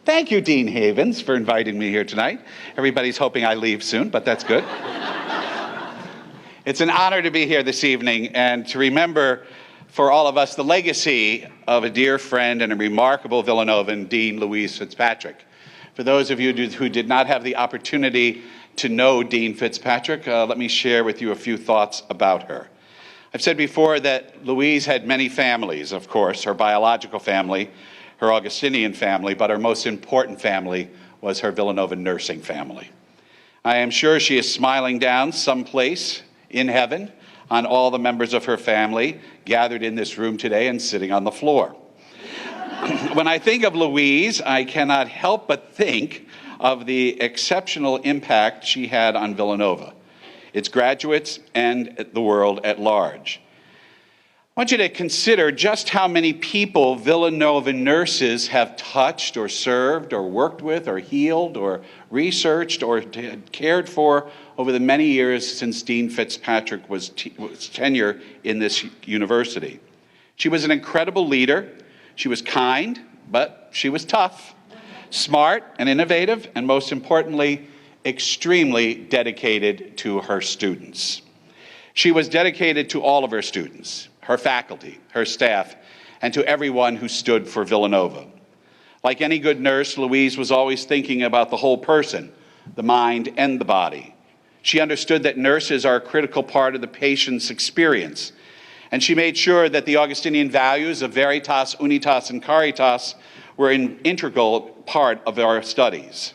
Thank you, Dean Havens, for inviting me here tonight. Everybody's hoping I leave soon, but that's good. It's an honor to be here this evening and to remember for all of us the legacy of a dear friend and a remarkable Villanovan, Dean Louise Fitzpatrick. For those of you who did not have the opportunity to know Dean Fitzpatrick, let me share with you a few thoughts about her. I've said before that Louise had many families, of course, her biological family, her Augustinian family, but her most important family was her Villanova nursing family. I am sure she is smiling down someplace in heaven on all the members of her family gathered in this room today and sitting on the floor. When I think of Louise, I cannot help but think of the exceptional impact she had on Villanova, its graduates, and the world at large. I want you to consider just how many people Villanova nurses have touched or served or worked with or healed or researched or cared for over the many years since Dean Fitzpatrick was tenure in this university. She was an incredible leader. She was kind, but she was tough, smart and innovative, and most importantly, extremely dedicated to her students. She was dedicated to all of her students, her faculty, her staff, and to everyone who stood for Villanova. Like any good nurse, Louise was always thinking about the whole person, the mind and the body. She understood that nurses are a critical part of the patient's experience, and she made sure that the Augustinian values of veritas, unitas, and caritas were an integral part of our studies.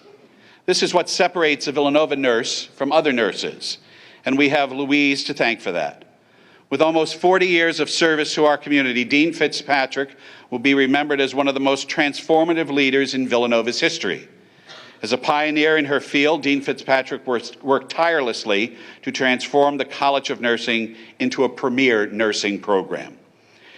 This is what separates a Villanova nurse from other nurses, and we have Louise to thank for that. With almost 40 years of service to our community, Dean Fitzpatrick will be remembered as one of the most transformative leaders in Villanova's history. As a pioneer in her field, Dean Fitzpatrick worked tirelessly to transform the College of Nursing into a premier nursing program.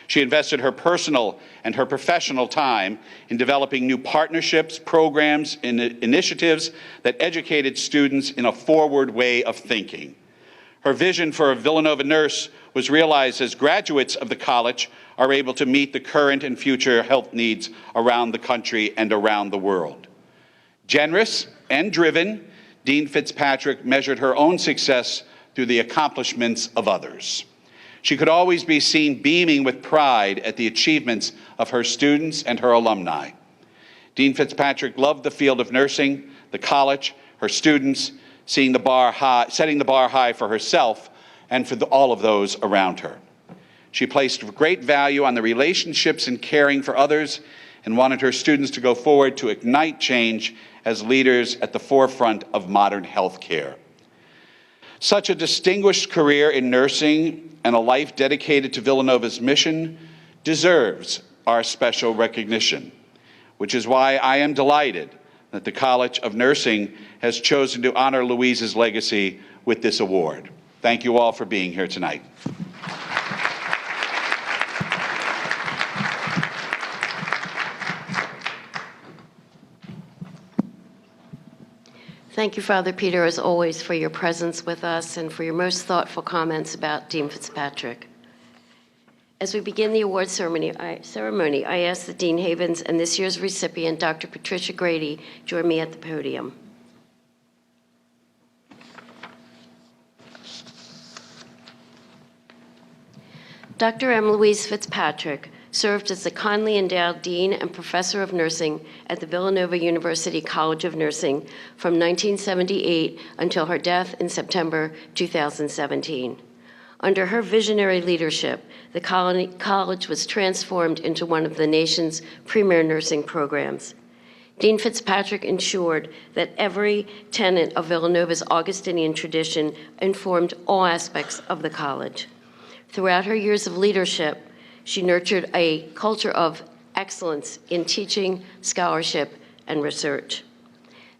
She invested her personal and her professional time in developing new partnerships, programs, and initiatives that educated students in a forward way of thinking. Her vision for a Villanova nurse was realized as graduates of the college are able to meet the current and future health needs around the country and around the world. Generous and driven, Dean Fitzpatrick measured her own success through the accomplishments of others. She could always be seen beaming with pride at the achievements of her students and her alumni. Dean Fitzpatrick loved the field of nursing, the college, her students, setting the bar high for herself and for all of those around her. She placed great value on the relationships and caring for others and wanted her students to go forward to ignite change as leaders at the forefront of modern health care. Such a distinguished career in nursing and a life dedicated to Villanova's mission deserves our special recognition, which is why I am delighted that the College of Nursing has chosen to honor Louise's legacy with this award. Thank you all for being here tonight. Thank you, Father Peter, as always, for your presence with us and for your most thoughtful comments about Dean Fitzpatrick. As we begin the award ceremony, I ask that Dean Havens and this year's recipient, Dr. Patricia Grady, join me at the podium. Dr. M. Louise Fitzpatrick served as the kindly endowed Dean and Professor of Nursing at the Villanova University College of Nursing from 1978 until her death in September 2017. Under her visionary leadership, the college was transformed into one of the nation's premier nursing programs. Dean Fitzpatrick ensured that every tenet of Villanova's Augustinian tradition informed all aspects of the college. Throughout her years of leadership, she nurtured a culture of excellence in teaching, scholarship, and research.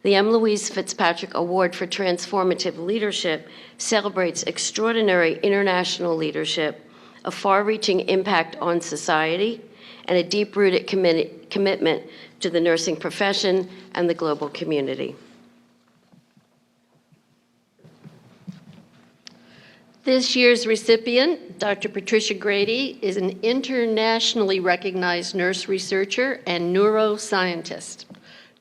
The M. Louise Fitzpatrick Award for Transformative Leadership celebrates extraordinary international leadership, a far-reaching impact on society, and a deep-rooted commitment to the nursing profession and the global community. This year's recipient, Dr. Patricia Grady, is an internationally recognized nurse researcher and neuroscientist.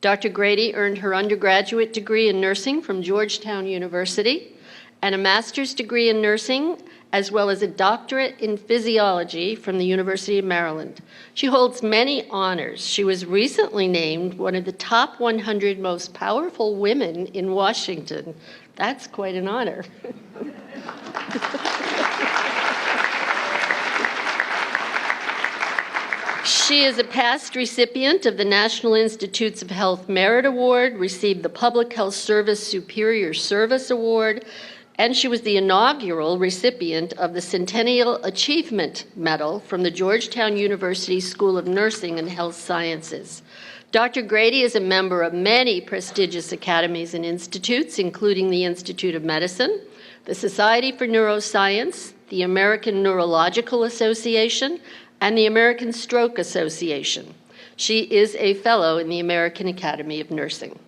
Dr. Grady earned her undergraduate degree in nursing from Georgetown University and a master's degree in nursing, as well as a doctorate in physiology from the University of Maryland. She holds many honors. She was recently named one of the top 100 most powerful women in Washington. That's quite an honor. She is a past recipient of the National Institutes of Health Merit Award, received the Public Health Service Superior Service Award, and she was the inaugural recipient of the Centennial Achievement Medal from the Georgetown University School of Nursing and Health Sciences. Dr. Grady is a member of many prestigious academies and institutes, including the Institute of Medicine, the Society for Neuroscience, the American Neurological Association, and the American Stroke Association. She is a fellow in the American Academy of Nursing.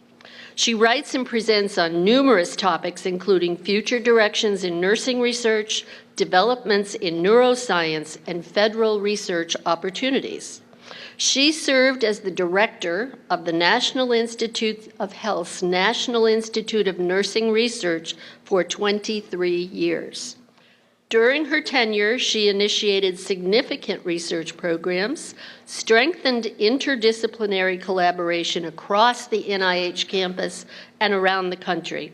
She writes and presents on numerous topics, including future directions in nursing research, developments in neuroscience, and federal research opportunities. She served as the director of the National Institute of Health's National Institute of Nursing Research for 23 years. During her tenure, she initiated significant research programs, strengthened interdisciplinary collaboration across the NIH campus and around the country,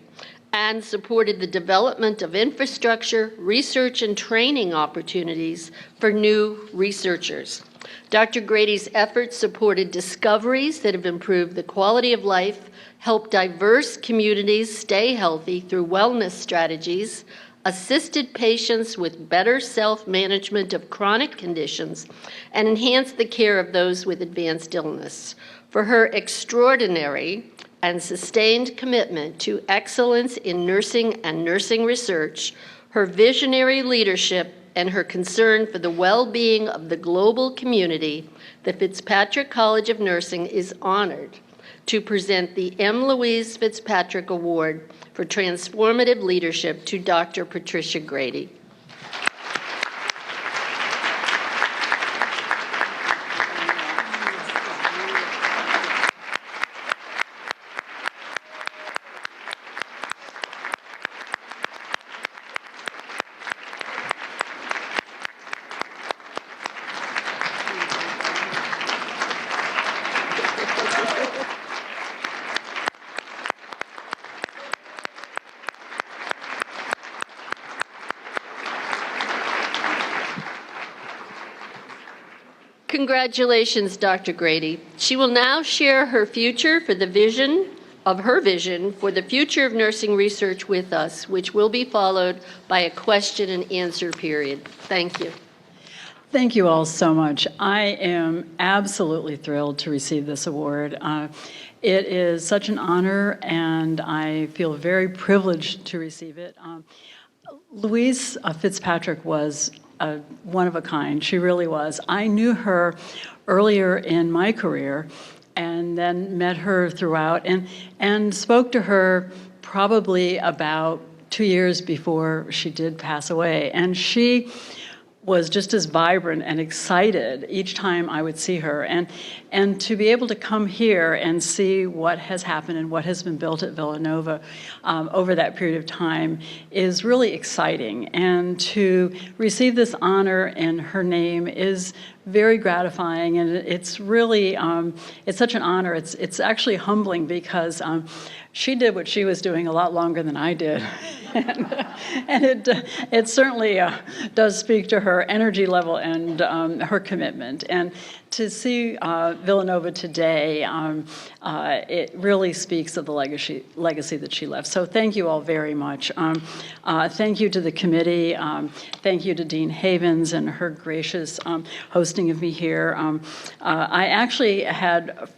and supported the development of infrastructure, research, and training opportunities for new researchers. Dr. Grady's efforts supported discoveries that have improved the quality of life, helped diverse communities stay healthy through wellness strategies, assisted patients with better self-management of chronic conditions, and enhanced the care of those with advanced illness. For her extraordinary and sustained commitment to excellence in nursing and nursing research, her visionary leadership, and her concern for the well-being of the global community, the Fitzpatrick College of Nursing is honored to present the M. Louise Fitzpatrick Award for Transformative Leadership to Dr. Patricia Grady. Congratulations, Dr. Grady. She will now share her future for the vision for the future of nursing research with us, which will be followed by a question and answer period. Thank you. Thank you all so much. I am absolutely thrilled to receive this award. It is such an honor, and I feel very privileged to receive it. Louise Fitzpatrick was one of a kind. She really was. I knew her earlier in my career and then met her throughout and spoke to her probably about 2 years before she did pass away. And she was just as vibrant and excited each time I would see her. And to be able to come here and see what has happened and what has been built at Villanova over that period of time is really exciting. And to receive this honor in her name is very gratifying, and it's really, it's such an honor. It's actually humbling because she did what she was doing a lot longer than I did. and it certainly does speak to her energy level and her commitment. And to see Villanova today, it really speaks of the legacy that she left. So thank you all very much. Thank you to the committee. Thank you to Dean Havens and her gracious hosting of me here. I actually had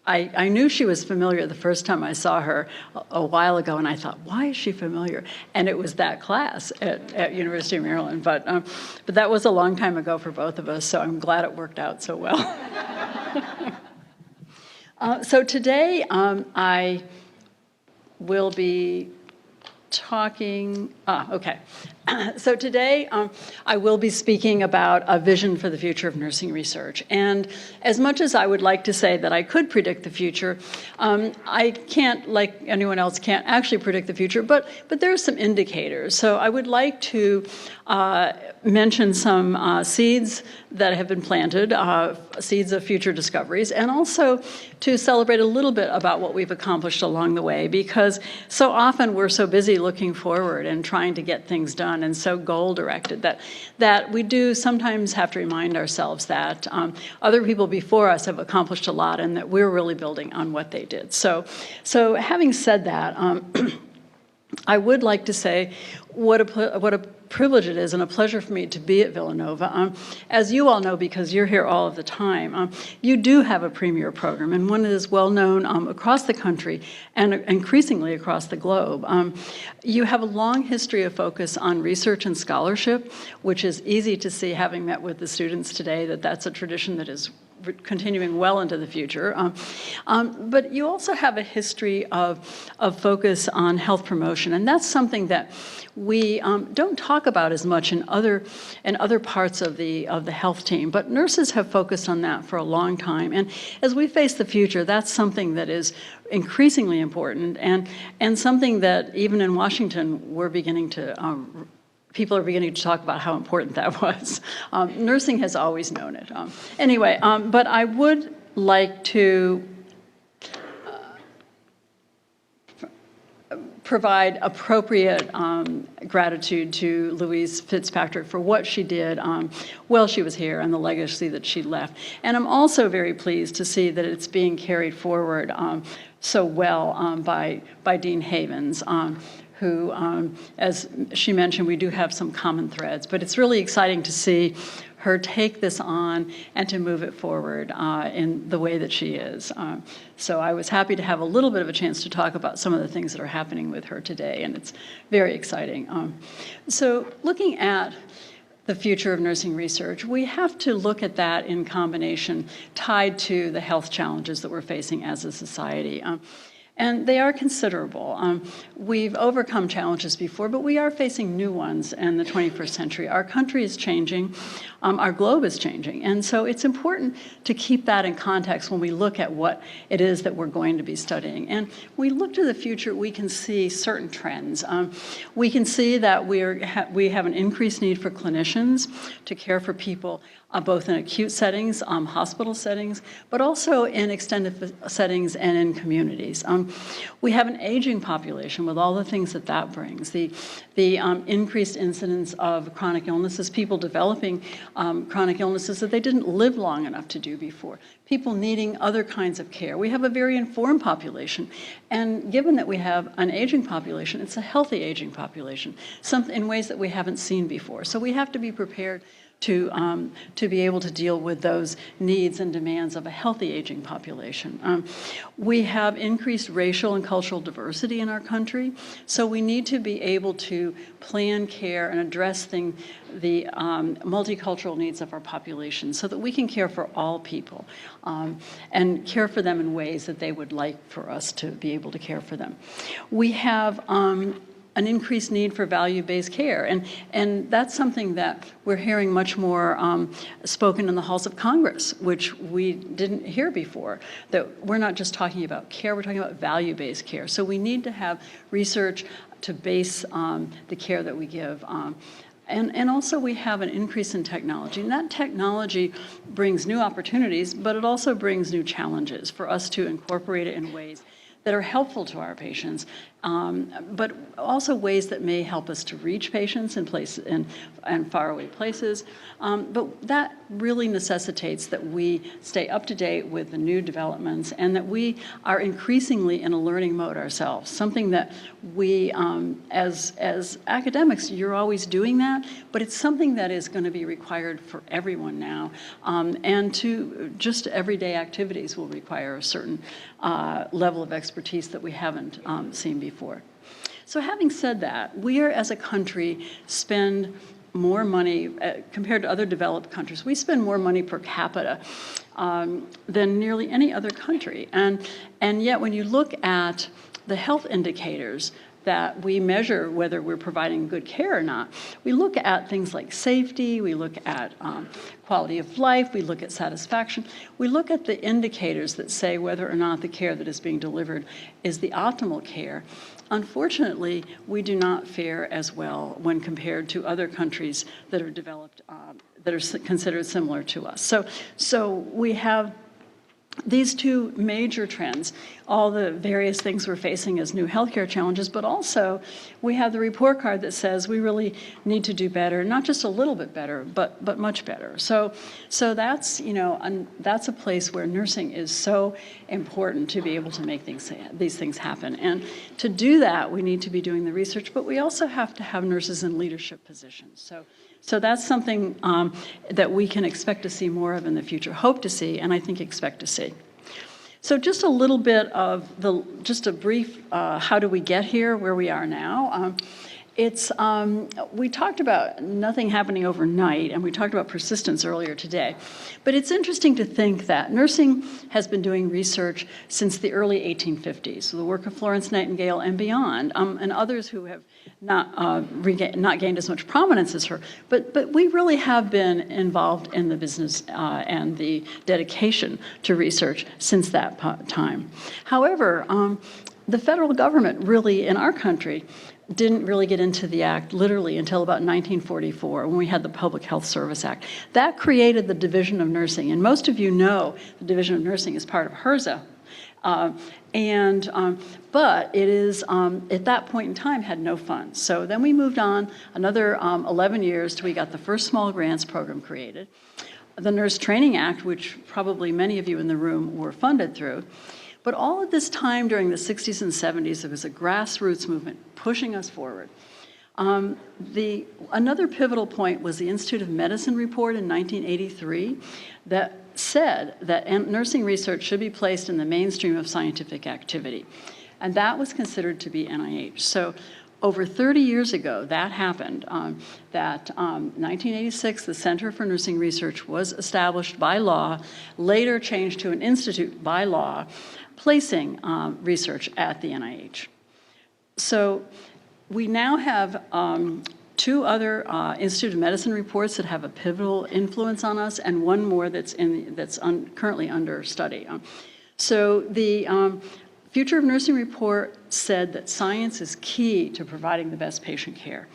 I knew she was familiar the first time I saw her a while ago, and I thought, why is she familiar? And it was that class at University of Maryland. But that was a long time ago for both of us, so I'm glad it worked out so well. So today I will be talking, okay. So today I will be speaking about a vision for the future of nursing research. And as much as I would like to say that I could predict the future, I can't, like anyone else, can't actually predict the future, but there are some indicators. So I would like to mention some seeds that have been planted, seeds of future discoveries, and also to celebrate a little bit about what we've accomplished along the way, because so often we're so busy looking forward and trying to get things done and so goal-directed that we do sometimes have to remind ourselves that other people before us have accomplished a lot and that we're really building on what they did. So having said that, I would like to say what a privilege it is and a pleasure for me to be at Villanova. As you all know, because you're here all of the time, you do have a premier program, and one that is well known across the country and increasingly across the globe. You have a long history of focus on research and scholarship, which is easy to see, having met with the students today, that that's a tradition that is continuing well into the future. But you also have a history of focus on health promotion, and that's something that we don't talk about as much in other parts of the health team. But nurses have focused on that for a long time, and as we face the future, that's something that is increasingly important, and something that even in Washington we're beginning to. People are beginning to talk about how important that was. Nursing has always known it. Anyway, but I would like to provide appropriate gratitude to Louise Fitzpatrick for what she did while she was here and the legacy that she left. And I'm also very pleased to see that it's being carried forward so well by Dean Havens, who, as she mentioned, we do have some common threads, but it's really exciting to see her take this on and to move it forward in the way that she is. So I was happy to have a little bit of a chance to talk about some of the things that are happening with her today, and it's very exciting. So looking at the future of nursing research, we have to look at that in combination, tied to the health challenges that we're facing as a society. And they are considerable. We've overcome challenges before, but we are facing new ones in the 21st century. Our country is changing. Our globe is changing. And so it's important to keep that in context when we look at what it is that we're going to be studying. And when we look to the future, we can see certain trends. We can see that we have an increased need for clinicians to care for people both in acute settings, hospital settings, but also in extended settings and in communities. We have an aging population with all the things that brings. The increased incidence of chronic illnesses, people developing chronic illnesses that they didn't live long enough to do before, people needing other kinds of care. We have a very informed population, and given that we have an aging population, it's a healthy aging population, in ways that we haven't seen before. So we have to be prepared to be able to deal with those needs and demands of a healthy aging population. We have increased racial and cultural diversity in our country, so we need to be able to plan care and address the multicultural needs of our population so that we can care for all people and care for them in ways that they would like for us to be able to care for them. We have an increased need for value-based care. And that's something that we're hearing much more spoken in the halls of Congress, which we didn't hear before, that we're not just talking about care, we're talking about value-based care. So we need to have research to base the care that we give. And also we have an increase in technology, and that technology brings new opportunities, but it also brings new challenges for us to incorporate it in ways that are helpful to our patients, but also ways that may help us to reach patients in faraway places. But that really necessitates that we stay up to date with the new developments and that we are increasingly in a learning mode ourselves, something that we, as academics, you're always doing that, but it's something that is going to be required for everyone now. And to just everyday activities will require a certain level of expertise that we haven't seen before. So having said that, we are, as a country, spend more money compared to other developed countries. We spend more money per capita than nearly any other country. And yet when you look at the health indicators, that we measure whether we're providing good care or not. We look at things like safety, we look at quality of life, we look at satisfaction. We look at the indicators that say whether or not the care that is being delivered is the optimal care. Unfortunately, we do not fare as well when compared to other countries that are developed, that are considered similar to us. So we have these two major trends, all the various things we're facing as new healthcare challenges, but also we have the report card that says we really need to do better, not just a little bit better, but much better. So that's, that's a place where nursing is so important to be able to make these things happen. And to do that, we need to be doing the research, but we also have to have nurses in leadership positions. So that's something that we can expect to see more of in the future, hope to see, and I think expect to see. So just a little bit of just a brief, how do we get here, where we are now? We talked about nothing happening overnight, and we talked about persistence earlier today. But it's interesting to think that nursing has been doing research since the early 1850s, so the work of Florence Nightingale and beyond, and others who have not gained as much prominence as her. But we really have been involved in the business and the dedication to research since that time. However, the federal government really, in our country, didn't really get into the act literally until about 1944 when we had the Public Health Service Act. That created the Division of Nursing, and most of you know the Division of Nursing is part of HRSA. But it is, at that point in time, had no funds. So then we moved on another 11 years till we got the first small grants program created. The Nurse Training Act, which probably many of you in the room were funded through. But all of this time during the 60s and 70s, there was a grassroots movement pushing us forward. Another pivotal point was the Institute of Medicine report in 1983 that said that nursing research should be placed in the mainstream of scientific activity. And that was considered to be NIH. So over 30 years ago, that happened. 1986, the Center for Nursing Research was established by law, later changed to an institute by law, placing research at the NIH. So we now have two other Institute of Medicine reports that have a pivotal influence on us, and one more that's currently under study. So the Future of Nursing report said that science is key to providing the best patient care.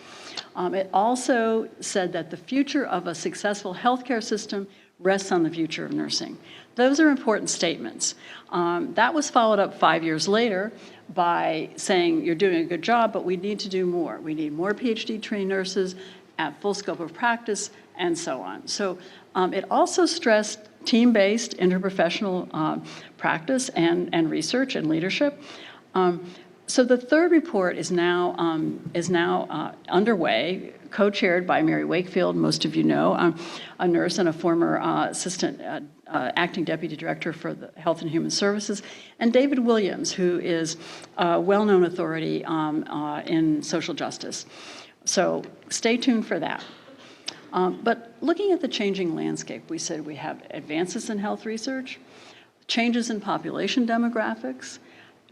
It also said that the future of a successful healthcare system rests on the future of nursing. Those are important statements. That was followed up 5 years later by saying, you're doing a good job, but we need to do more. We need more PhD-trained nurses at full scope of practice, and so on. So it also stressed team-based interprofessional practice and research and leadership. So the third report is now underway, co-chaired by Mary Wakefield, most of you know, a nurse and a former assistant acting deputy director for the Health and Human Services, and David Williams, who is a well-known authority in social justice. So stay tuned for that. But looking at the changing landscape, we said we have advances in health research, changes in population demographics,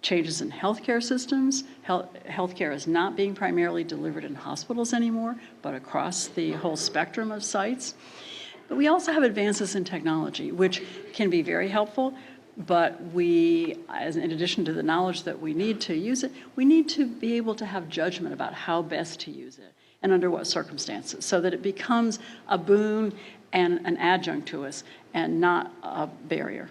changes in healthcare systems. Healthcare is not being primarily delivered in hospitals anymore, but across the whole spectrum of sites. But we also have advances in technology, which can be very helpful, but we, in addition to the knowledge that we need to use it, we need to be able to have judgment about how best to use it and under what circumstances, so that it becomes a boon and an adjunct to us and not a barrier.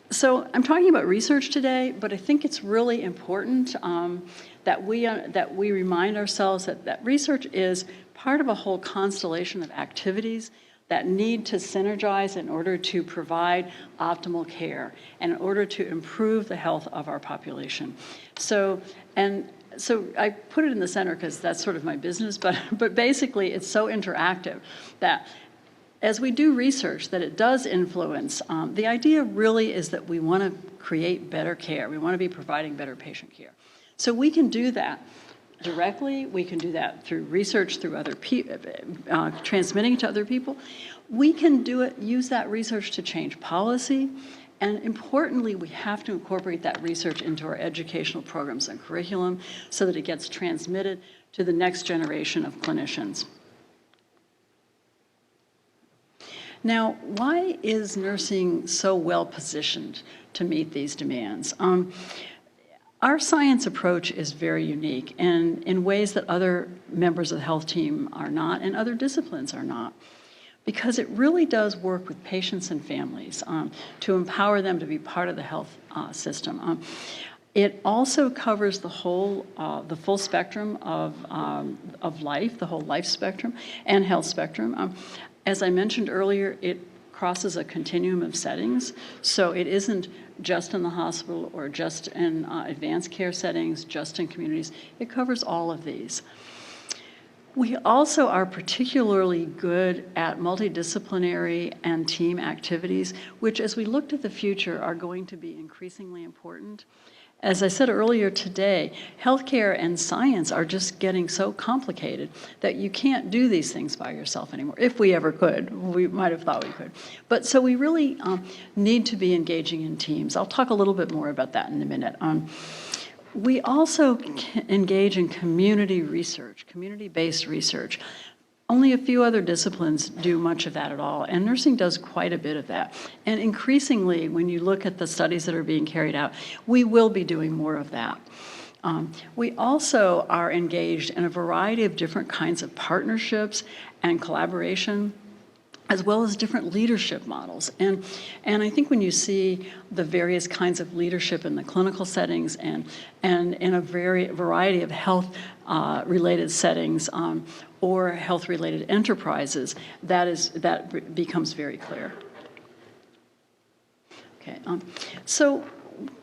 So I'm talking about research today, but I think it's really important that we remind ourselves that research is part of a whole constellation of activities that need to synergize in order to provide optimal care and in order to improve the health of our population. So I put it in the center because that's sort of my business, but basically it's so interactive that as we do research that it does influence. The idea really is that we want to create better care. We want to be providing better patient care. So we can do that directly. We can do that through research, through other people, transmitting to other people. We can use that research to change policy And importantly, we have to incorporate that research into our educational programs and curriculum so that it gets transmitted to the next generation of clinicians. Now, why is nursing so well positioned to meet these demands? Our science approach is very unique and in ways that other members of the health team are not and other disciplines are not, because it really does work with patients and families to empower them to be part of the health system. It also covers the full spectrum of life, the whole life spectrum and health spectrum. As I mentioned earlier, it crosses a continuum of settings, so it isn't just in the hospital or just in advanced care settings, just in communities. It covers all of these. We also are particularly good at multidisciplinary and team activities, which as we look to the future are going to be increasingly important. As I said earlier today, healthcare and science are just getting so complicated that you can't do these things by yourself anymore. If we ever could, we might have thought we could. But so we really need to be engaging in teams. I'll talk a little bit more about that in a minute. We also engage in community research, community-based research. Only a few other disciplines do much of that at all, and nursing does quite a bit of that. And increasingly, when you look at the studies that are being carried out, we will be doing more of that. We also are engaged in a variety of different kinds of partnerships and collaboration, as well as different leadership models. And I think when you see the various kinds of leadership in the clinical settings and in a variety of health related settings or health related enterprises, that becomes very clear. Okay, so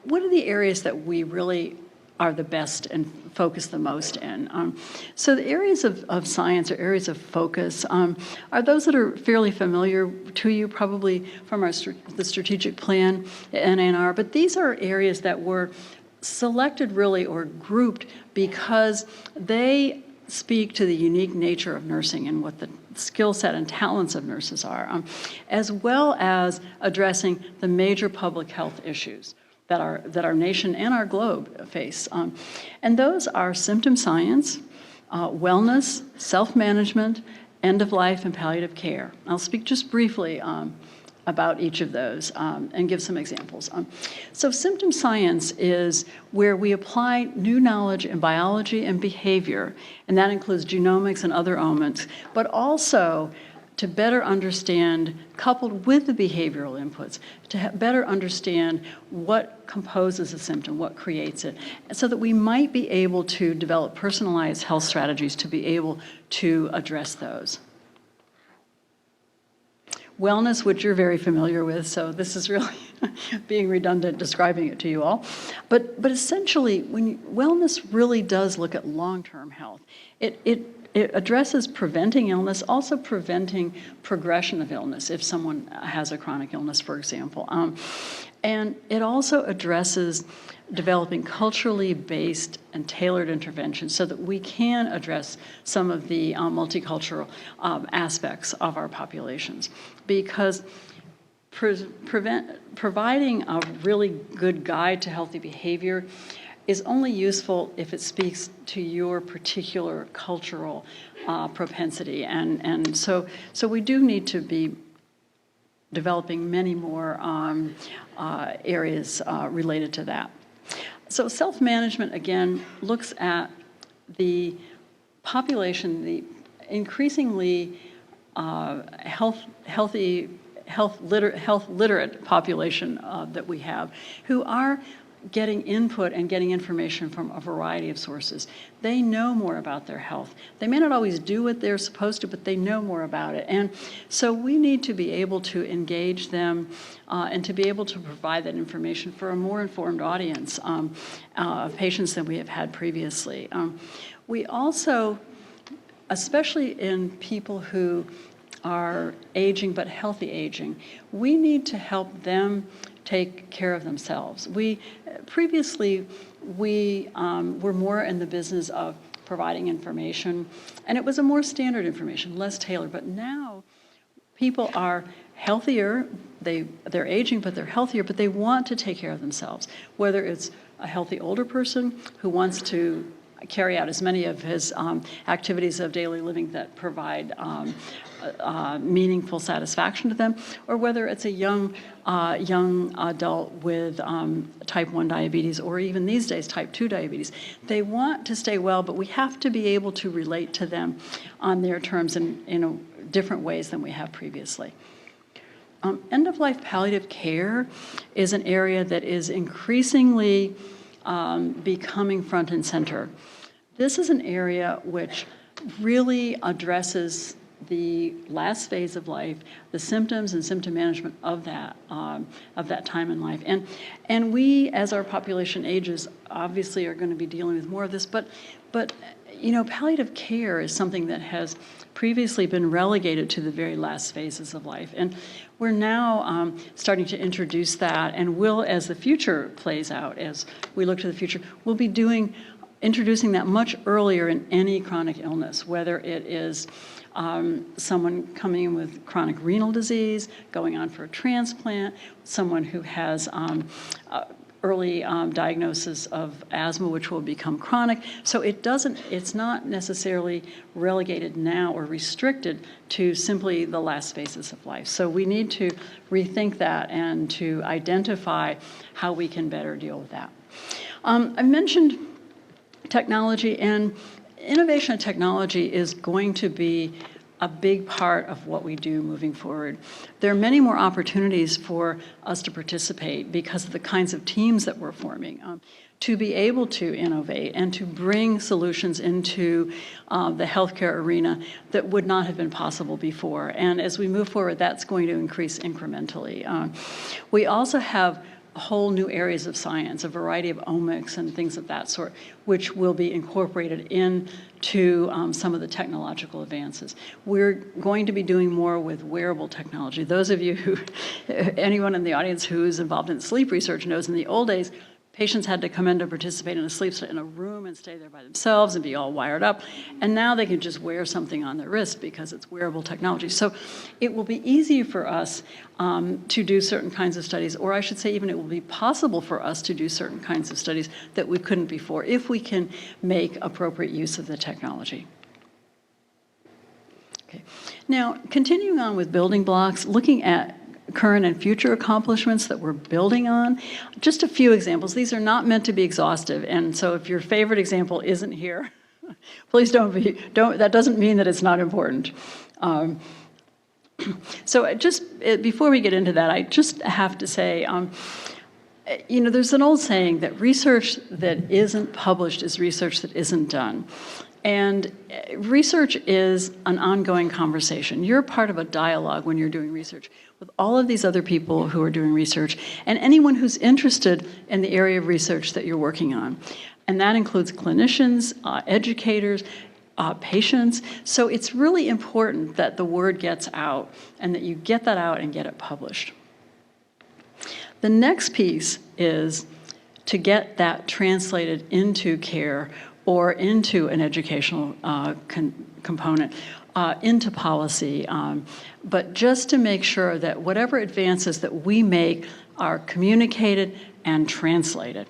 what are the areas that we really are the best and focus the most in? So the areas of science or areas of focus are those that are fairly familiar to you, probably from the strategic plan, NNR, but these are areas that were selected really or grouped because they speak to the unique nature of nursing and what the skill set and talents of nurses are, as well as addressing the major public health issues that our nation and our globe face. And those are symptom science, wellness, self-management, end-of-life, and palliative care. I'll speak just briefly about each of those and give some examples. So symptom science is where we apply new knowledge in biology and behavior, and that includes genomics and other omics, but also to better understand, coupled with the behavioral inputs, to better understand what composes a symptom, what creates it, so that we might be able to develop personalized health strategies to be able to address those. Wellness, which you're very familiar with, so this is really being redundant describing it to you all. But essentially, wellness really does look at long-term health. It addresses preventing illness, also preventing progression of illness if someone has a chronic illness, for example. And it also addresses developing culturally based and tailored interventions so that we can address some of the multicultural aspects of our populations. Because providing a really good guide to healthy behavior is only useful if it speaks to your particular cultural propensity. And so we do need to be developing many more areas related to that. So self-management, again, looks at the population, the increasingly health literate population that we have, who are getting input and getting information from a variety of sources. They know more about their health. They may not always do what they're supposed to, but they know more about it. And so we need to be able to engage them and to be able to provide that information for a more informed audience of patients than we have had previously. We also, especially in people who are aging but healthy aging, we need to help them take care of themselves. Previously, we were more in the business of providing information, and it was a more standard information, less tailored. But now, People are healthier, they're aging, but they're healthier, but they want to take care of themselves. Whether it's a healthy older person who wants to carry out as many of his activities of daily living that provide meaningful satisfaction to them, or whether it's a young adult with type 1 diabetes, or even these days type 2 diabetes. They want to stay well, but we have to be able to relate to them on their terms in different ways than we have previously. End-of-life palliative care is an area that is increasingly becoming front and center. This is an area which really addresses the last phase of life, the symptoms and symptom management of that time in life. And we, as our population ages, obviously are going to be dealing with more of this, but palliative care is something that has previously been relegated to the very last phases of life. And we're now starting to introduce that, and will, as the future plays out, as we look to the future, we'll be introducing that much earlier in any chronic illness, whether it is someone coming in with chronic renal disease, going on for a transplant, someone who has early diagnosis of asthma, which will become chronic. So it's not necessarily relegated now or restricted to simply the last phases of life. So we need to rethink that and to identify how we can better deal with that. I mentioned technology, and innovation and technology is going to be a big part of what we do moving forward. There are many more opportunities for us to participate because of the kinds of teams that we're forming, to be able to innovate and to bring solutions into the healthcare arena that would not have been possible before. And as we move forward, that's going to increase incrementally. We also have whole new areas of science, a variety of omics and things of that sort, which will be incorporated into some of the technological advances. We're going to be doing more with wearable technology. Those of you anyone in the audience who's involved in sleep research knows in the old days, patients had to come in to participate in a sleep study in a room and stay there by themselves and be all wired up. And now they can just wear something on their wrist because it's wearable technology. So it will be easy for us to do certain kinds of studies, or I should say even it will be possible for us to do certain kinds of studies that we couldn't before if we can make appropriate use of the technology. Okay. Now, continuing on with building blocks, looking at current and future accomplishments that we're building on. Just a few examples. These are not meant to be exhaustive, and so if your favorite example isn't here, please don't. That doesn't mean that it's not important. So before we get into that, I just have to say, there's an old saying that research that isn't published is research that isn't done. And research is an ongoing conversation. You're part of a dialogue when you're doing research with all of these other people who are doing research and anyone who's interested in the area of research that you're working on. And that includes clinicians, educators, patients. So it's really important that the word gets out and that you get that out and get it published. The next piece is to get that translated into care or into an educational component, into policy, but just to make sure that whatever advances that we make are communicated and translated.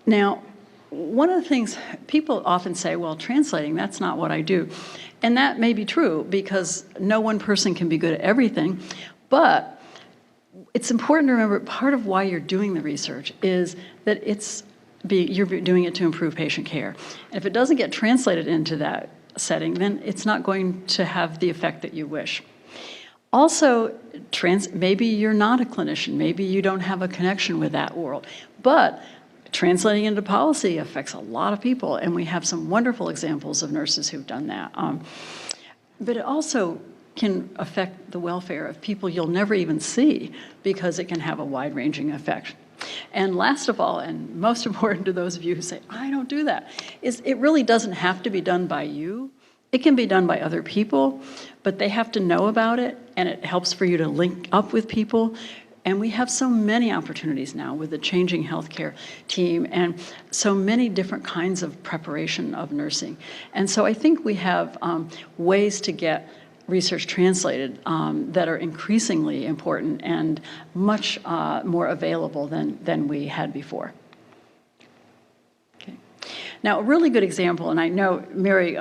Now, one of the things people often say, well, translating, that's not what I do. And that may be true because no one person can be good at everything, but it's important to remember part of why you're doing the research is that you're doing it to improve patient care. And if it doesn't get translated into that setting, then it's not going to have the effect that you wish. Also, maybe you're not a clinician, maybe you don't have a connection with that world, but translating into policy affects a lot of people, and we have some wonderful examples of nurses who've done that. But it also can affect the welfare of people you'll never even see because it can have a wide-ranging effect. And last of all, and most important to those of you who say, I don't do that, is it really doesn't have to be done by you. It can be done by other people, but they have to know about it, and it helps for you to link up with people. And we have so many opportunities now with the changing healthcare team and so many different kinds of preparation of nursing. And so I think we have ways to get research translated that are increasingly important and much more available than we had before. Okay. Now, a really good example, and I know Mary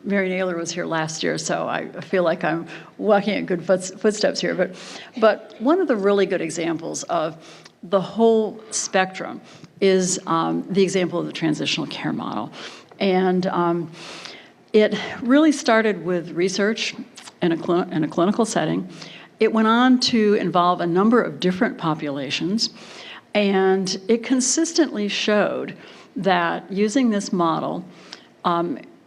Naylor was here last year, so I feel like I'm walking at good footsteps here. But one of the really good examples of the whole spectrum is the example of the transitional care model. And it really started with research in a clinical setting. It went on to involve a number of different populations, and it consistently showed that using this model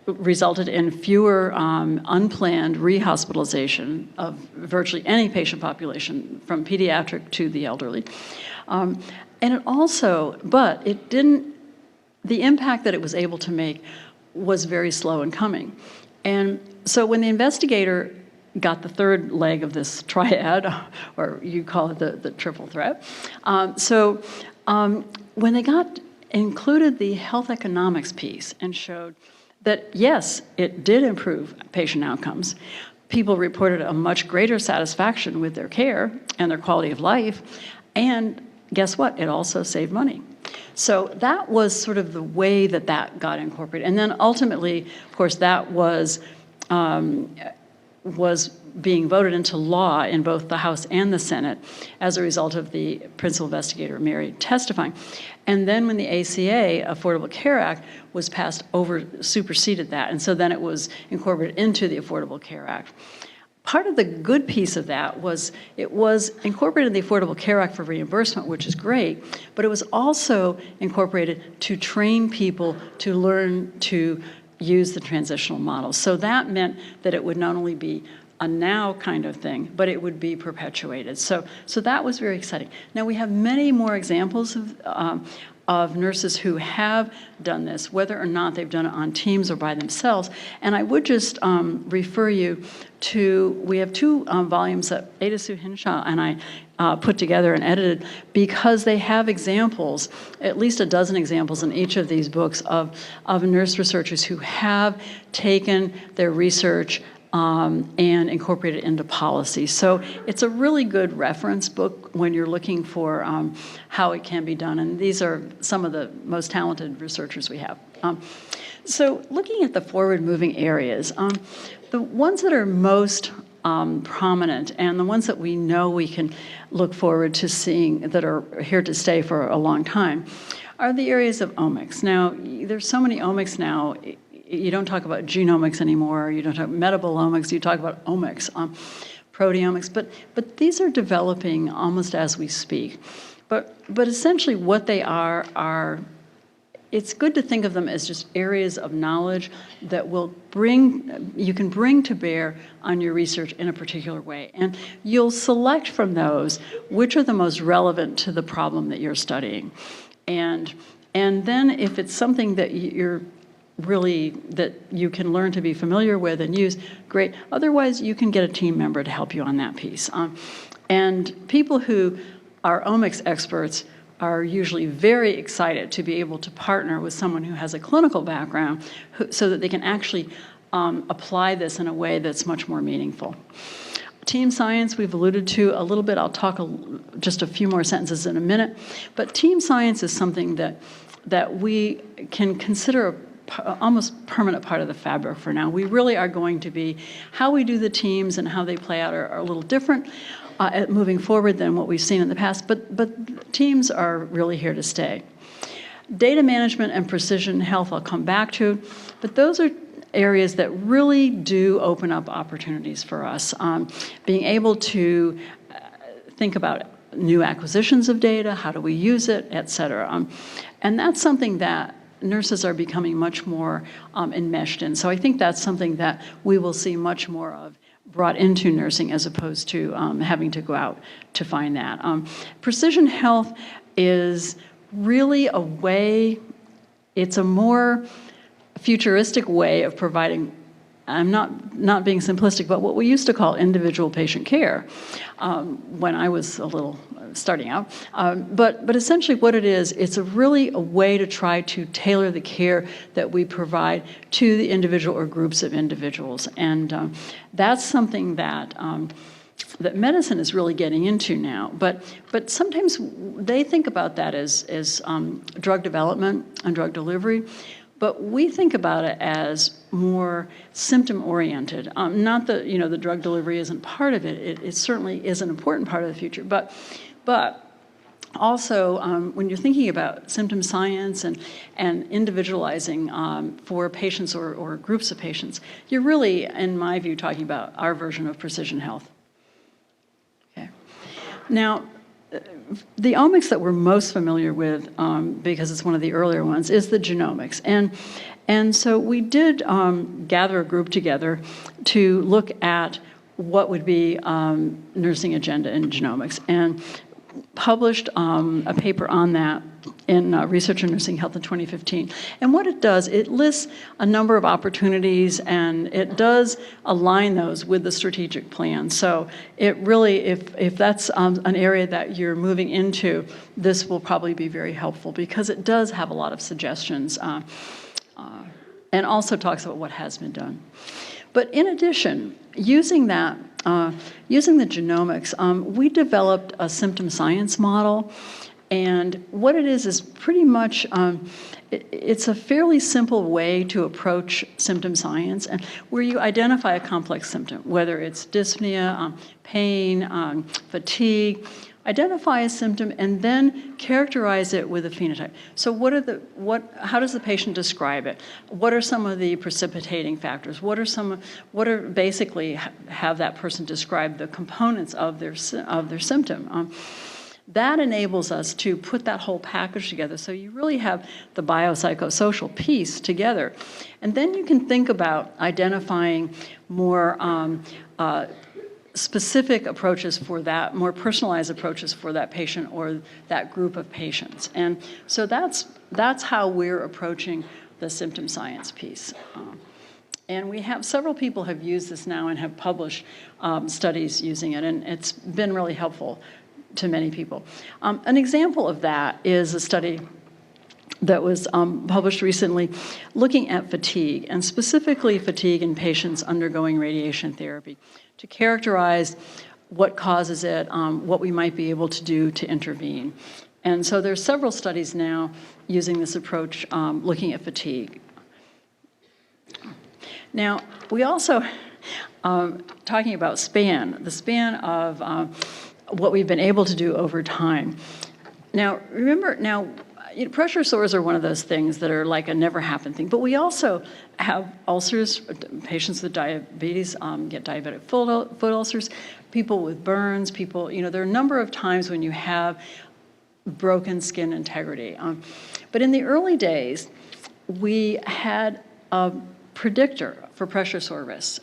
resulted in fewer unplanned rehospitalization of virtually any patient population, from pediatric to the elderly. And it also, but it didn't, the impact that it was able to make was very slow in coming. And so when the investigator got the third leg of this triad, or you call it the triple threat, when they included the health economics piece and showed that, yes, it did improve patient outcomes. People reported a much greater satisfaction with their care and their quality of life. And guess what? It also saved money. So that was sort of the way that got incorporated. And then ultimately, of course, that was being voted into law in both the House and the Senate as a result of the principal investigator, Mary, testifying. And then when the ACA, Affordable Care Act, was passed, superseded that. And so then it was incorporated into the Affordable Care Act. Part of the good piece of that was it was incorporated in the Affordable Care Act for reimbursement, which is great, but it was also incorporated to train people to learn to use the transitional model. So that meant that it would not only be a now kind of thing, but it would be perpetuated. So that was very exciting. Now we have many more examples of nurses who have done this, whether or not they've done it on teams or by themselves. And I would just refer you to, we have two volumes that Ada Sue Hinshaw and I put together and edited, because they have examples, at least a dozen examples in each of these books of nurse researchers who have taken their research and incorporate it into policy. So it's a really good reference book when you're looking for how it can be done. And these are some of the most talented researchers we have. So looking at the forward-moving areas, the ones that are most prominent and the ones that we know we can look forward to seeing that are here to stay for a long time are the areas of omics. Now, there's so many omics now. You don't talk about genomics anymore. You don't talk metabolomics. You talk about omics, proteomics. But these are developing almost as we speak. But essentially, what they are it's good to think of them as just areas of knowledge that you can bring to bear on your research in a particular way. And you'll select from those which are the most relevant to the problem that you're studying. And then if it's something that that you can learn to be familiar with and use, great. Otherwise, you can get a team member to help you on that piece. And people who are omics experts are usually very excited to be able to partner with someone who has a clinical background so that they can actually apply this in a way that's much more meaningful. Team science, we've alluded to a little bit. I'll talk just a few more sentences in a minute. But team science is something that we can consider almost permanent part of the fabric for now. We really are going to be, how we do the teams and how they play out are a little different moving forward than what we've seen in the past, but teams are really here to stay. Data management and precision health I'll come back to, but those are areas that really do open up opportunities for us. Being able to think about new acquisitions of data, how do we use it, et cetera. And that's something that nurses are becoming much more enmeshed in. So I think that's something that we will see much more of brought into nursing as opposed to having to go out to find that. Precision health is really a way, it's a more futuristic way of providing I'm not being simplistic, but what we used to call individual patient care when I was a little starting out. But essentially what it is, it's really a way to try to tailor the care that we provide to the individual or groups of individuals. And that's something that that medicine is really getting into now. But sometimes they think about that as drug development and drug delivery. But we think about it as more symptom-oriented. Not that, the drug delivery isn't part of it. It certainly is an important part of the future. But also, when you're thinking about symptom science and individualizing for patients or groups of patients, you're really, in my view, talking about our version of precision health. Okay. Now, the omics that we're most familiar with, because it's one of the earlier ones, is the genomics. And so we did gather a group together to look at what would be nursing agenda in genomics, and published a paper on that in Research in Nursing Health in 2015. And what it does, it lists a number of opportunities, and it does align those with the strategic plan. So it really, if that's an area that you're moving into, this will probably be very helpful, because it does have a lot of suggestions and also talks about what has been done. But in addition, using that, using the genomics, we developed a symptom science model. And what it is pretty much, it's a fairly simple way to approach symptom science, and where you identify a complex symptom, whether it's dyspnea, pain, fatigue, identify a symptom, and then characterize it with a phenotype. So how does the patient describe it? What are some of the precipitating factors? What are basically have that person describe the components of their symptom? That enables us to put that whole package together. So you really have the biopsychosocial piece together. And then you can think about identifying more specific approaches for that, more personalized approaches for that patient or that group of patients. And so that's how we're approaching the symptom science piece. And we have several people have used this now and have published studies using it, and it's been really helpful to many people. An example of that is a study that was published recently looking at fatigue, and specifically fatigue in patients undergoing radiation therapy, to characterize what causes it, what we might be able to do to intervene. And so there's several studies now using this approach, looking at fatigue. Now, we also, talking about span, the span of what we've been able to do over time. Now, remember, pressure sores are one of those things that are like a never happen thing, but we also have ulcers. Patients with diabetes get diabetic foot ulcers, people with burns, there are a number of times when you have broken skin integrity. But in the early days, we had a predictor for pressure sore risks.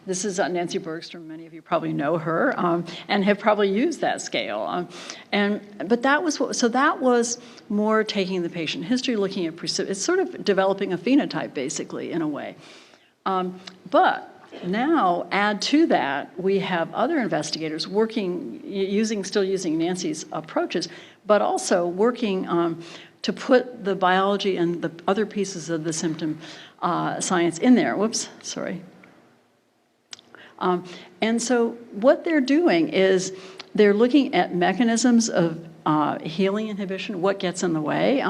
This is Nancy Bergstrom. Many of you probably know her and have probably used that scale. But that was more taking the patient history, looking at it's sort of developing a phenotype, basically, in a way. But now, add to that, we have other investigators working, still using Nancy's approaches, but also working to put the biology and the other pieces of the symptom science in there. Whoops, sorry. And so what they're doing is they're looking at mechanisms of healing inhibition, what gets in the way.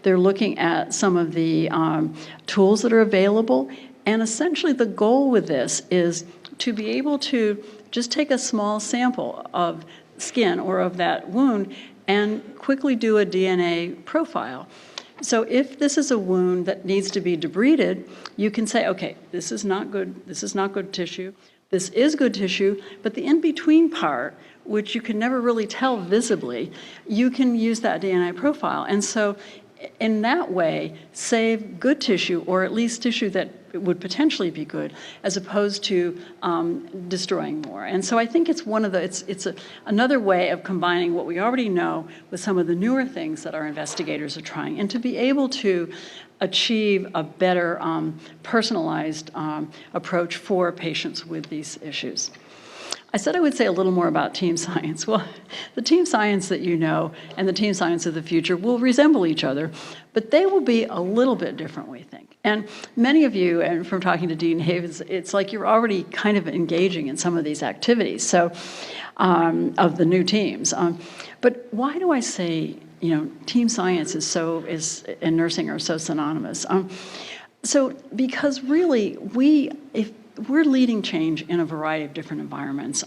They're looking at some of the tools that are available. And essentially the goal with this is to be able to just take a small sample of skin or of that wound and quickly do a DNA profile. So if this is a wound that needs to be debrided, you can say, okay, this is not good tissue, this is good tissue, but the in-between part, which you can never really tell visibly, you can use that DNA profile. And so in that way, save good tissue, or at least tissue that would potentially be good, as opposed to destroying more. And so I think it's another way of combining what we already know with some of the newer things that our investigators are trying, and to be able to achieve a better personalized approach for patients with these issues. I said I would say a little more about team science. Well, the team science that you know and the team science of the future will resemble each other, but they will be a little bit different, we think. And many of you, and from talking to Dean Havens, it's like you're already kind of engaging in some of these activities, so of the new teams. But why do I say, team science is and nursing are so synonymous? Because really, we're leading change in a variety of different environments,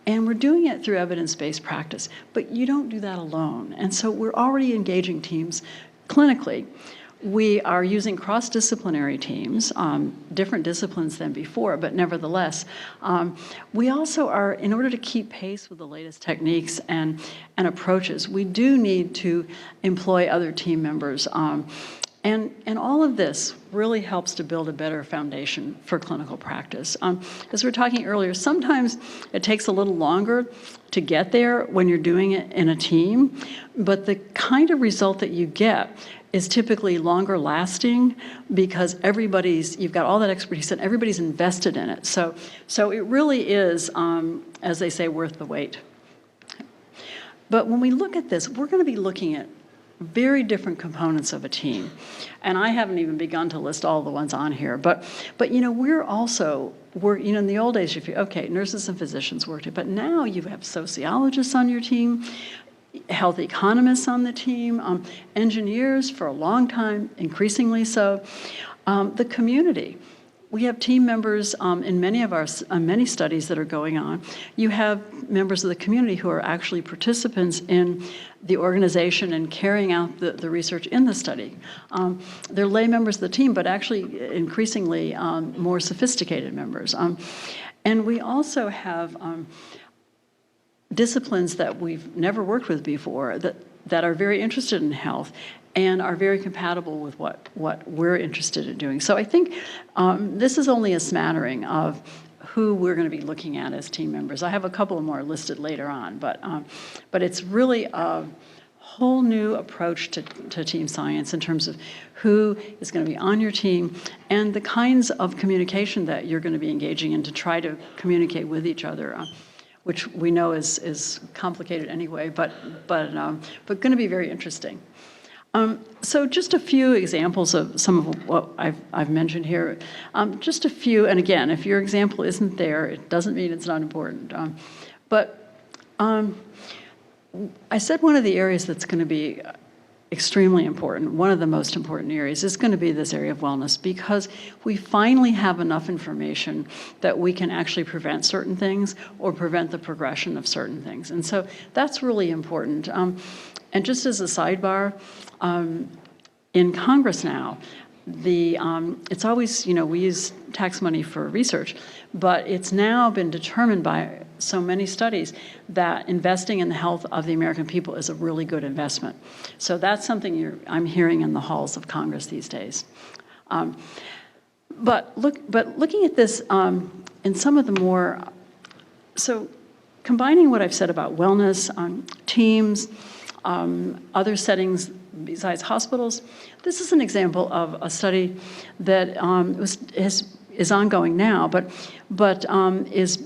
and we're doing it through evidence-based practice, but you don't do that alone. And so we're already engaging teams clinically. We are using cross-disciplinary teams, different disciplines than before, but nevertheless. We also are, in order to keep pace with the latest techniques and approaches, we do need to employ other team members. And all of this really helps to build a better foundation for clinical practice. As we were talking earlier, sometimes it takes a little longer to get there when you're doing it in a team, but the kind of result that you get is typically longer lasting because you've got all that expertise and everybody's invested in it. So it really is, as they say, worth the wait. But when we look at this, we're going to be looking at very different components of a team. And I haven't even begun to list all the ones on here. But in the old days, nurses and physicians worked it, but now you have sociologists on your team, health economists on the team, engineers for a long time, increasingly so, the community. We have team members in many studies that are going on. You have members of the community who are actually participants in the organization and carrying out the research in the study. They're lay members of the team, but actually increasingly more sophisticated members. And we also have disciplines that we've never worked with before that are very interested in health and are very compatible with what we're interested in doing. So I think this is only a smattering of who we're going to be looking at as team members. I have a couple more listed later on, but it's really a whole new approach to team science in terms of who is going to be on your team and the kinds of communication that you're going to be engaging in to try to communicate with each other, which we know is complicated anyway, but going to be very interesting. So just a few examples of some of what I've mentioned here. Just a few, and again, if your example isn't there, it doesn't mean it's not important. I said one of the areas that's going to be extremely important, one of the most important areas, is going to be this area of wellness, because we finally have enough information that we can actually prevent certain things or prevent the progression of certain things. And so that's really important. And just as a sidebar, in Congress now, it's always, we use tax money for research, but it's now been determined by so many studies that investing in the health of the American people is a really good investment. So that's something I'm hearing in the halls of Congress these days. But looking at this in some of the more, so combining what I've said about wellness, teams, other settings besides hospitals, this is an example of a study that is ongoing now, but is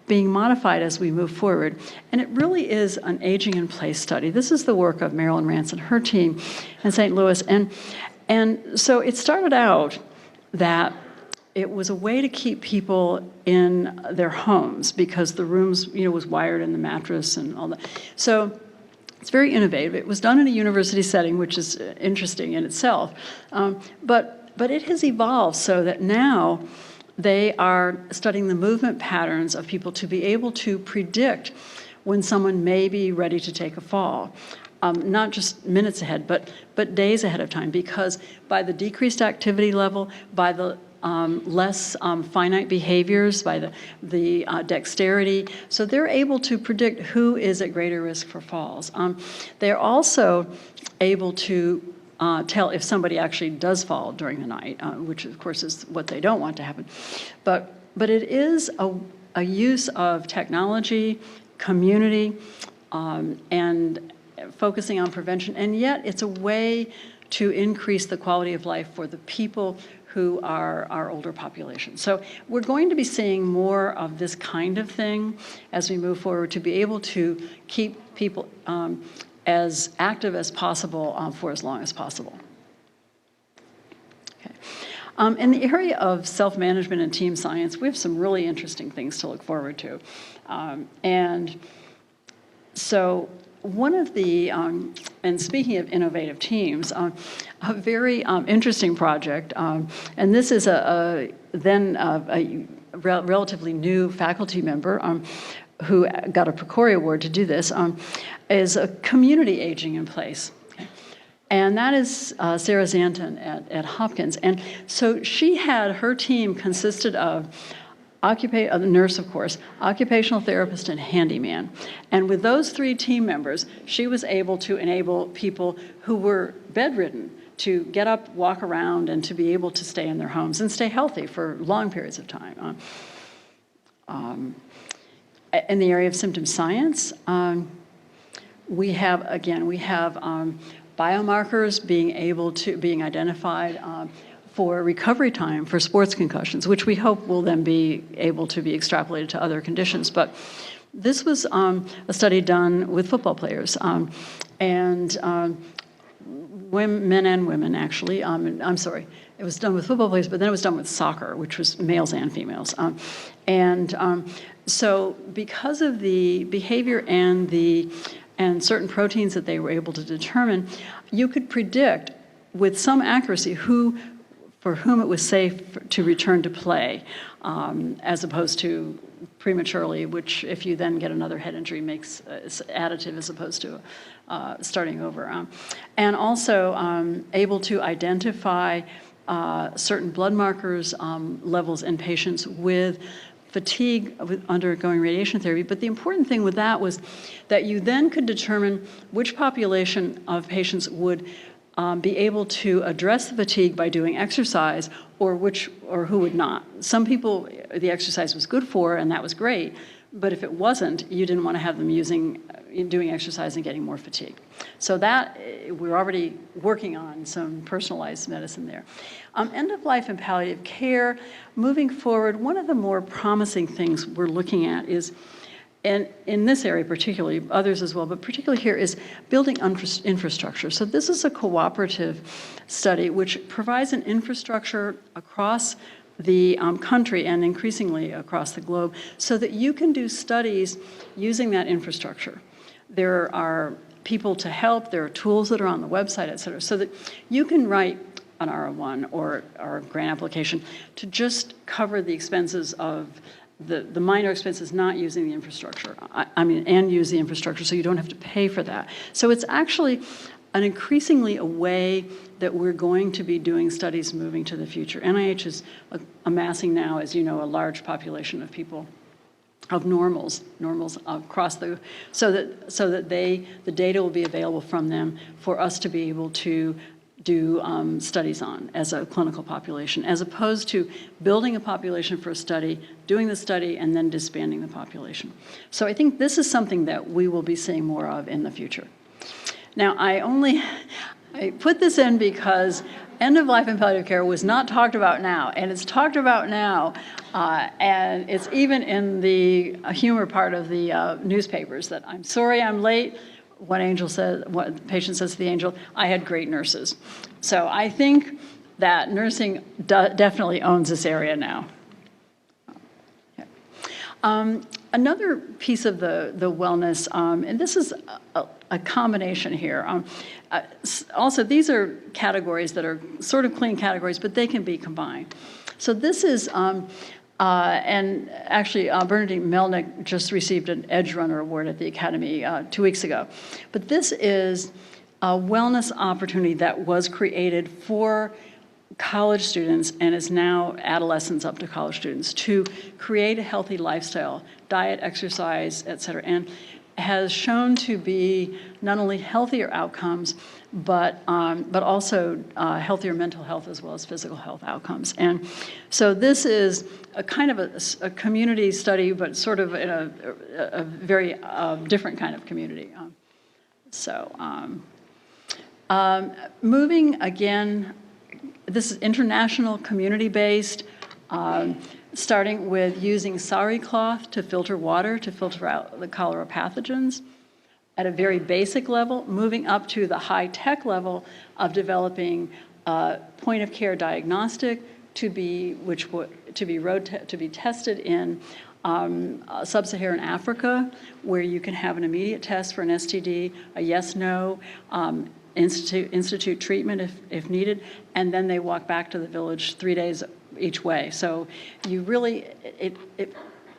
being modified as we move forward. And it really is an aging in place study. This is the work of Marilyn Rance and her team in St. Louis. And so it started out that it was a way to keep people in their homes because the rooms, was wired in the mattress and all that. So it's very innovative. It was done in a university setting, which is interesting in itself. But it has evolved so that now they are studying the movement patterns of people to be able to predict when someone may be ready to take a fall. Not just minutes ahead, but days ahead of time, because by the decreased activity level, by the less finite behaviors, by the dexterity. So they're able to predict who is at greater risk for falls. They're also able to tell if somebody actually does fall during the night, which of course is what they don't want to happen. But it is a use of technology, community, and focusing on prevention, and yet it's a way to increase the quality of life for the people who are our older population. So we're going to be seeing more of this kind of thing as we move forward to be able to keep people as active as possible for as long as possible. Okay. In the area of self-management and team science, we have some really interesting things to look forward to. And so one of the, and speaking of innovative teams, a very interesting project, and this is a relatively new faculty member who got a PCORI award to do this, is a community aging in place. And that is Sarah Zanton at Hopkins. And so her team consisted of a nurse, of course, occupational therapist, and handyman. And with those 3 team members, she was able to enable people who were bedridden to get up, walk around, and to be able to stay in their homes and stay healthy for long periods of time. In the area of symptom science, we have biomarkers being identified for recovery time for sports concussions, which we hope will then be able to be extrapolated to other conditions. But this was a study done with football players and men and women, actually. I'm sorry, it was done with football players, but then it was done with soccer, which was males and females. So because of the behavior and certain proteins that they were able to determine, you could predict with some accuracy for whom it was safe to return to play, as opposed to prematurely, which if you then get another head injury makes additive as opposed to starting over. And also able to identify certain blood markers levels in patients with fatigue undergoing radiation therapy. But the important thing with that was that you then could determine which population of patients would be able to address the fatigue by doing exercise, or who would not. Some people the exercise was good for, and that was great, but if it wasn't, you didn't want to have them doing exercise and getting more fatigue. So that we're already working on some personalized medicine there. End of life and palliative care. Moving forward, one of the more promising things we're looking at is, and in this area particularly, others as well, but particularly here, is building infrastructure. So this is a cooperative study which provides an infrastructure across the country and increasingly across the globe so that you can do studies using that infrastructure. There are people to help, there are tools that are on the website, et cetera, so that you can write an R01 or a grant application to just cover the expenses of the minor expenses not using the infrastructure, and use the infrastructure so you don't have to pay for that. So it's actually increasingly a way that we're going to be doing studies moving to the future. NIH is amassing now, as you know, a large population of people, of normals across so that the data will be available from them for us to be able to do studies on as a clinical population, as opposed to building a population for a study, doing the study, and then disbanding the population. So I think this is something that we will be seeing more of in the future. Now, I put this in because end of life and palliative care was not talked about now, and it's talked about now, and it's even in the humor part of the newspapers that I'm sorry I'm late. What the patient says to the angel, I had great nurses. So I think that nursing definitely owns this area now. Okay. Another piece of the wellness, and this is a combination here. Also, these are categories that are sort of clean categories, but they can be combined. So this is, and actually, Bernadine Melnick just received an Edge Runner Award at the Academy 2 weeks ago. But this is a wellness opportunity that was created for college students and is now adolescents up to college students to create a healthy lifestyle, diet, exercise, et cetera, and has shown to be not only healthier outcomes, but also healthier mental health as well as physical health outcomes. And so this is a kind of a community study, but sort of in a very different kind of community. Moving, again, this is international, community-based, starting with using sari cloth to filter water, to filter out the cholera pathogens at a very basic level, moving up to the high-tech level of developing point-of-care diagnostic to be tested in sub-Saharan Africa, where you can have an immediate test for an STD, a yes/no, institute treatment if needed, and then they walk back to the village 3 days each way. So you really, it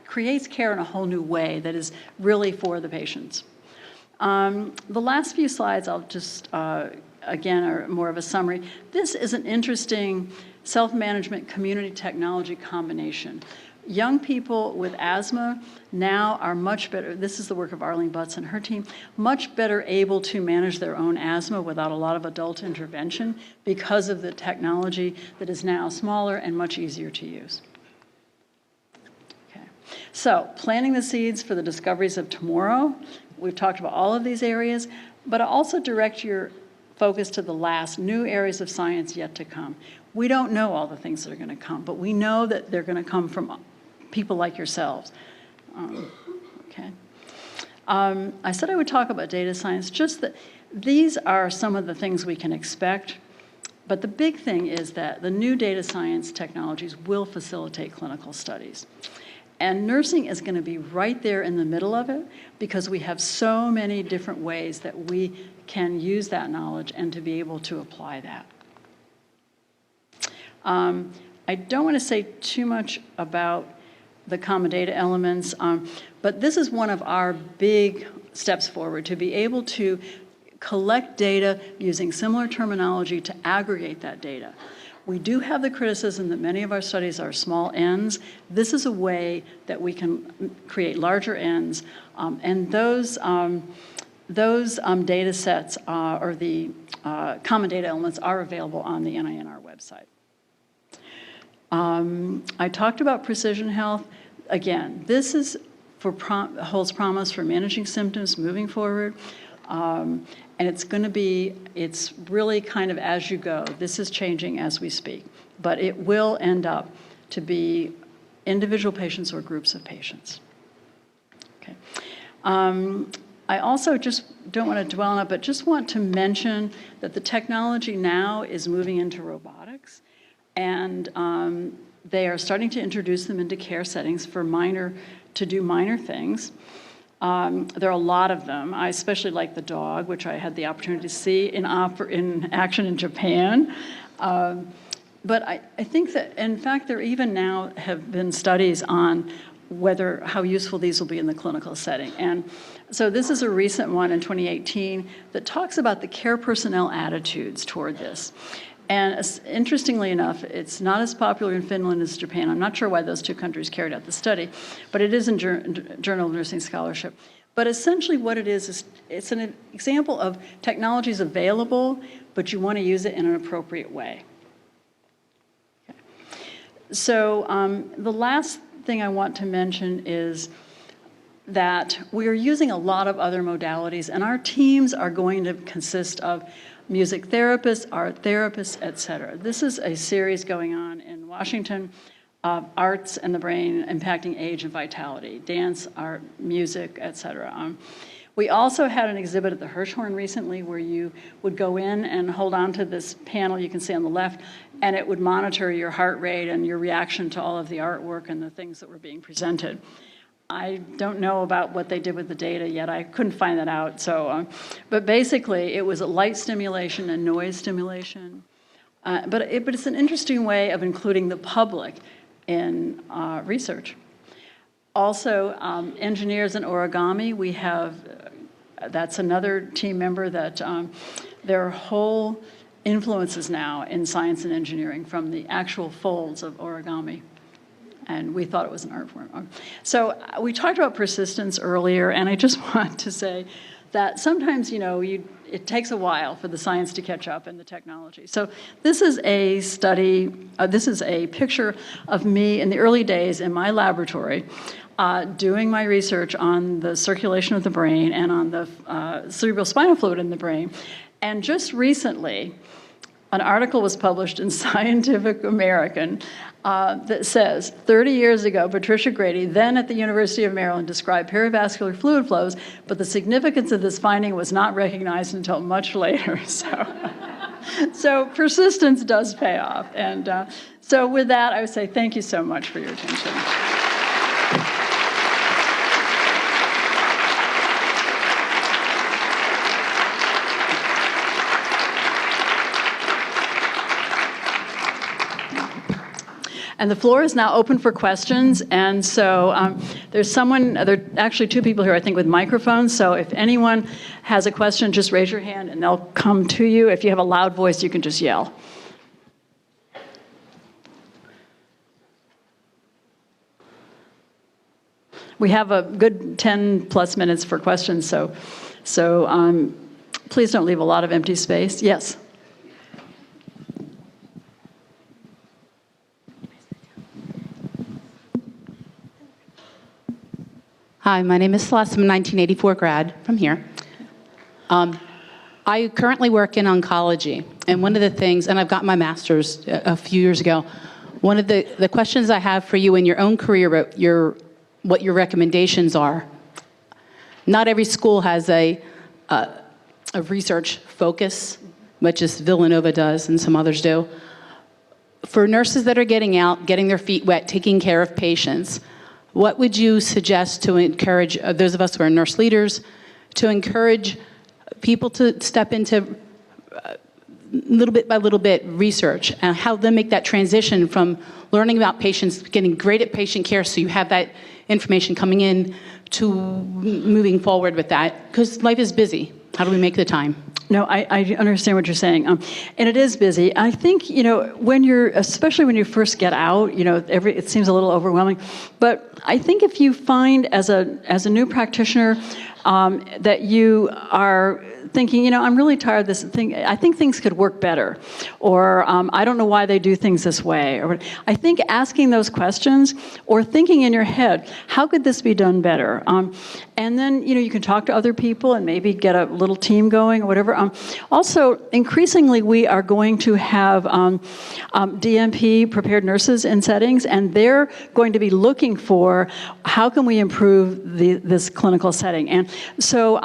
creates care in a whole new way that is really for the patients. The last few slides, I'll just, again, are more of a summary. This is an interesting self-management community technology combination. Young people with asthma now are much better, this is the work of Arlene Butts and her team, much better able to manage their own asthma without a lot of adult intervention because of the technology that is now smaller and much easier to use. Okay. So, planting the seeds for the discoveries of tomorrow. We've talked about all of these areas, but also direct your focus to the last, new areas of science yet to come. We don't know all the things that are going to come, but we know that they're going to come from people like yourselves. Okay. I said I would talk about data science, just that these are some of the things we can expect, but the big thing is that the new data science technologies will facilitate clinical studies. And nursing is going to be right there in the middle of it because we have so many different ways that we can use that knowledge and to be able to apply that. I don't want to say too much about the common data elements, but this is one of our big steps forward, to be able to collect data using similar terminology to aggregate that data. We do have the criticism that many of our studies are small n's. This is a way that we can create larger n's, and those data sets or the common data elements are available on the NINR website. I talked about precision health. Again, this is holds promise for managing symptoms moving forward. And it's really kind of as you go. This is changing as we speak. But it will end up to be individual patients or groups of patients. Okay. I also just don't want to dwell on it, but just want to mention that the technology now is moving into robotics. And they are starting to introduce them into care settings to do minor things. There are a lot of them. I especially like the dog, which I had the opportunity to see in action in Japan. But I think that, in fact, there even now have been studies on how useful these will be in the clinical setting. And so this is a recent one in 2018 that talks about the care personnel attitudes toward this. And interestingly enough, it's not as popular in Finland as Japan. I'm not sure why those two countries carried out the study, but it is in Journal of Nursing Scholarship. But essentially what it is it's an example of technologies available, but you want to use it in an appropriate way. Okay. So the last thing I want to mention is that we are using a lot of other modalities, and our teams are going to consist of music therapists, art therapists, et cetera. This is a series going on in Washington of arts and the brain impacting age and vitality, dance, art, music, et cetera. We also had an exhibit at the Hirshhorn recently where you would go in and hold on to this panel you can see on the left, and it would monitor your heart rate and your reaction to all of the artwork and the things that were being presented. I don't know about what they did with the data yet. I couldn't find that out. So, but basically, it was a light stimulation and noise stimulation. But it's an interesting way of including the public in research. Also, engineers in origami. We have that's another team member that their whole influences now in science and engineering from the actual folds of origami. And we thought it was an art form. So we talked about persistence earlier, and I just want to say that sometimes, it takes a while for the science to catch up and the technology. So this is a study, this is a picture of me in the early days in my laboratory doing my research on the circulation of the brain and on the cerebrospinal fluid in the brain. And just recently, an article was published in Scientific American that says, 30 years ago, Patricia Grady, then at the University of Maryland, described perivascular fluid flows, but the significance of this finding was not recognized until much later. So persistence does pay off. And so with that, I would say thank you so much for your attention. And the floor is now open for questions. And so there are actually two people here, I think, with microphones. So if anyone has a question, just raise your hand and they'll come to you. If you have a loud voice, you can just yell. We have a good 10 plus minutes for questions. So please don't leave a lot of empty space. Yes. Hi, my name is Celeste. I'm a 1984 grad from here. I currently work in oncology, and one of the things, and I've got my master's a few years ago, one of the questions I have for you in your own career, what your recommendations are. Not every school has a research focus, much as Villanova does and some others do. For nurses that are getting out, getting their feet wet, taking care of patients, what would you suggest to encourage those of us who are nurse leaders, to encourage people to step into little bit by little bit research and how they make that transition from learning about patients, getting great at patient care so you have that information coming in, to moving forward with that? Because life is busy. How do we make the time? No, I understand what you're saying. And it is busy. I think, especially when you first get out, it seems a little overwhelming. But I think if you find as a new practitioner that you are thinking, I'm really tired of this thing. I think things could work better. Or I don't know why they do things this way. Or I think asking those questions or thinking in your head, how could this be done better? And then, you can talk to other people and maybe get a little team going or whatever. Also, increasingly, we are going to have DMP, prepared nurses in settings, and they're going to be looking for how can we improve this clinical setting. And so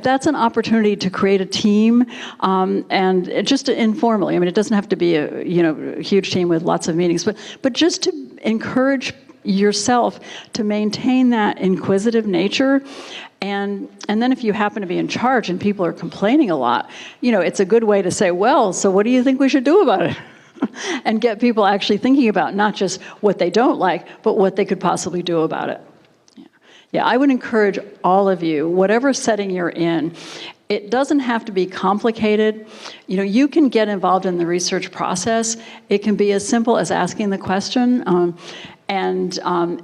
that's an opportunity to create a team, and just informally. I mean, it doesn't have to be a huge team with lots of meetings, but just to encourage yourself to maintain that inquisitive nature. And then if you happen to be in charge and people are complaining a lot, it's a good way to say, well, so what do you think we should do about it? And get people actually thinking about not just what they don't like, but what they could possibly do about it. Yeah, I would encourage all of you, whatever setting you're in, it doesn't have to be complicated. You can get involved in the research process. It can be as simple as asking the question. And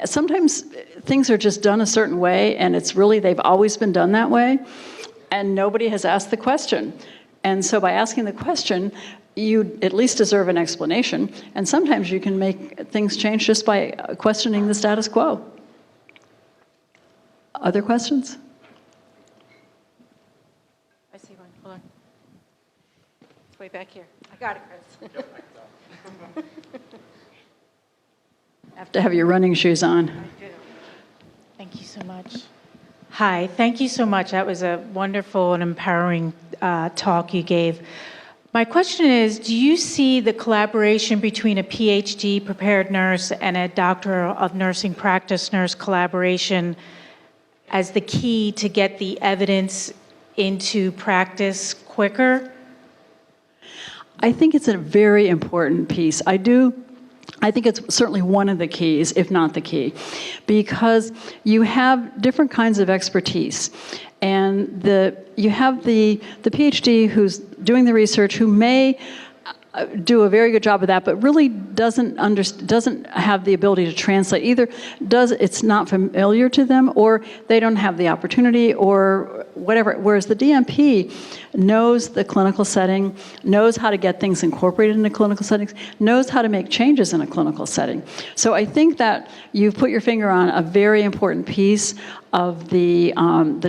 sometimes things are just done a certain way, and they've always been done that way, and nobody has asked the question. And so by asking the question, you at least deserve an explanation, and sometimes you can make things change just by questioning the status quo. Other questions? I see one. Hold on. It's way back here. I got it, Chris. Have to have your running shoes on. I do. Thank you so much. Hi, thank you so much. That was a wonderful and empowering talk you gave. My question is, do you see the collaboration between a PhD prepared nurse and a doctor of nursing practice nurse collaboration as the key to get the evidence into practice quicker? I think it's a very important piece. I think it's certainly one of the keys, if not the key, because you have different kinds of expertise. And you have the PhD who's doing the research, who may do a very good job of that, but really doesn't have the ability to translate. Either it's not familiar to them, or they don't have the opportunity, or whatever. Whereas the DMP knows the clinical setting, knows how to get things incorporated into clinical settings, knows how to make changes in a clinical setting. So I think that you've put your finger on a very important piece of the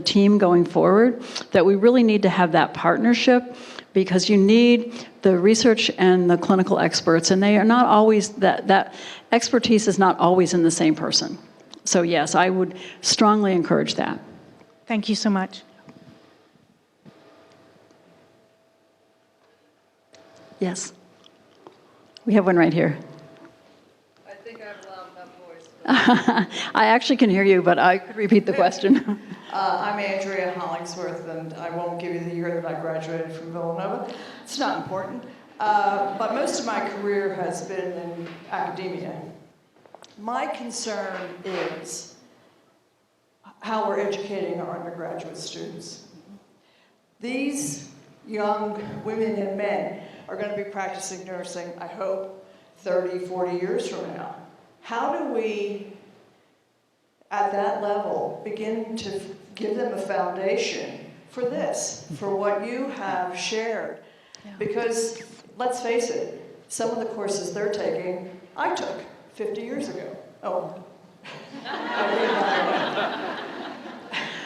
team going forward, that we really need to have that partnership, because you need the research and the clinical experts, and they are not always, that expertise is not always in the same person. So yes, I would strongly encourage that. Thank you so much. Yes. We have one right here. I think I have loud enough voice. I actually can hear you, but I could repeat the question. I'm Andrea Hollingsworth, and I won't give you the year that I graduated from Villanova. It's not important. But most of my career has been in academia. My concern is how we're educating our undergraduate students. These young women and men are going to be practicing nursing, I hope, 30, 40 years from now. How do we, at that level, begin to give them a foundation for this, for what you have shared? Because, let's face it, some of the courses they're taking, I took 50 years ago. Oh.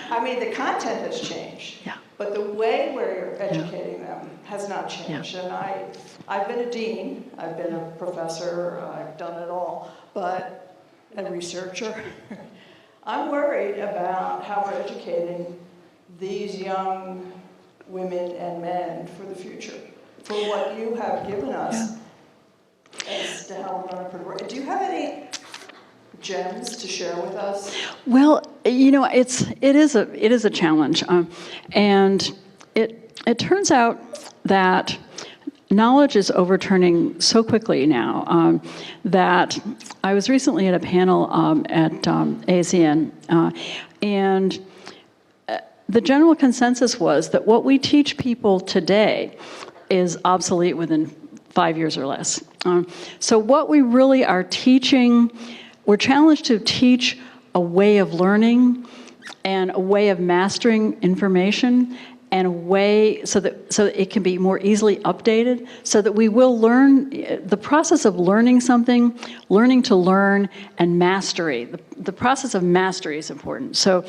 I mean, the content has changed, but the way where you're educating them has not changed. And I've been a dean, I've been a professor, I've done it all, but a researcher. I'm worried about how we're educating these young women and men for the future, for what you have given us as to how we're going to progress. Do you have any gems to share with us? Well, you know, it is a challenge, and it turns out that knowledge is overturning so quickly now that I was recently at a panel at ASEAN, and the general consensus was that what we teach people today is obsolete within 5 years or less. So what we really are teaching, we're challenged to teach a way of learning and a way of mastering information, and a way so that it can be more easily updated, so that we will learn the process of learning something, learning to learn, and mastery. The process of mastery is important. So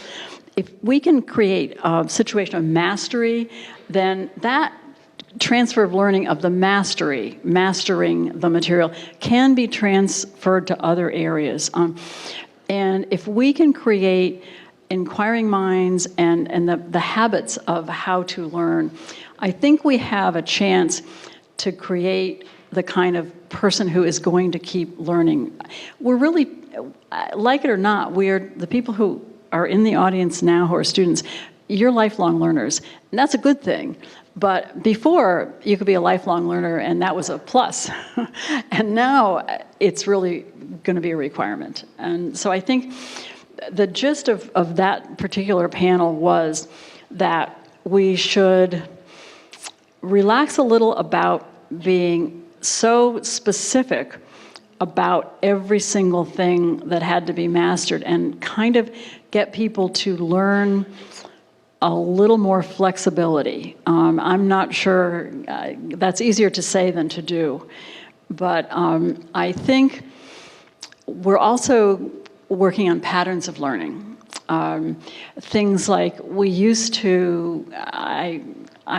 if we can create a situation of mastery, then that transfer of learning of the mastering the material, can be transferred to other areas. And if we can create inquiring minds and the habits of how to learn, I think we have a chance to create the kind of person who is going to keep learning. We're really, like it or not, we're the people who are in the audience now who are students, you're lifelong learners, and that's a good thing. But before, you could be a lifelong learner, and that was a plus. And now, it's really going to be a requirement. And so I think the gist of that particular panel was that we should relax a little about being so specific about every single thing that had to be mastered, and kind of get people to learn a little more flexibility. I'm not sure, that's easier to say than to do. But I think we're also working on patterns of learning. Things like we used to, I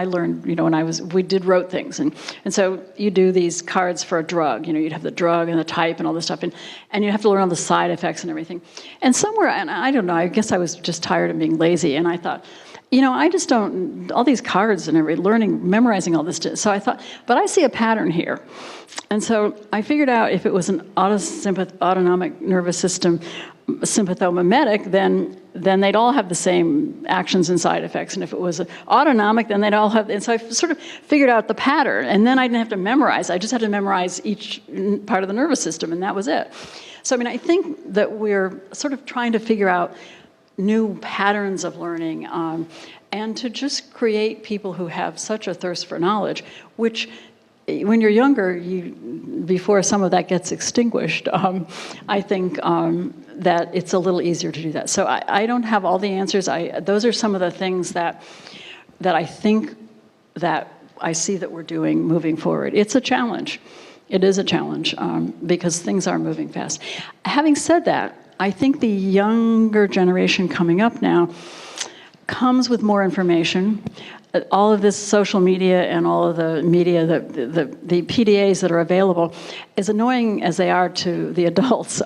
learned, you know, when we wrote things. And so you do these cards for a drug. You know, you'd have the drug and the type and all this stuff. And you have to learn all the side effects and everything. And somewhere, and I don't know, I guess I was just tired of being lazy. And I thought, you know, I just don't, all these cards and memorizing all this. So I thought, but I see a pattern here. And so I figured out if it was an autonomic nervous system sympathomimetic, then they'd all have the same actions and side effects. And if it was autonomic, then they'd all have, and so I sort of figured out the pattern. And then I didn't have to memorize. I just had to memorize each part of the nervous system, and that was it. So, I mean, I think that we're sort of trying to figure out new patterns of learning, and to just create people who have such a thirst for knowledge, which when you're younger, before some of that gets extinguished, I think that it's a little easier to do that. So I don't have all the answers. Those are some of the things that I think that I see that we're doing moving forward. It's a challenge. It is a challenge because things are moving fast. Having said that, I think the younger generation coming up now comes with more information. All of this social media and all of the media, the PDAs that are available, as annoying as they are to the adults,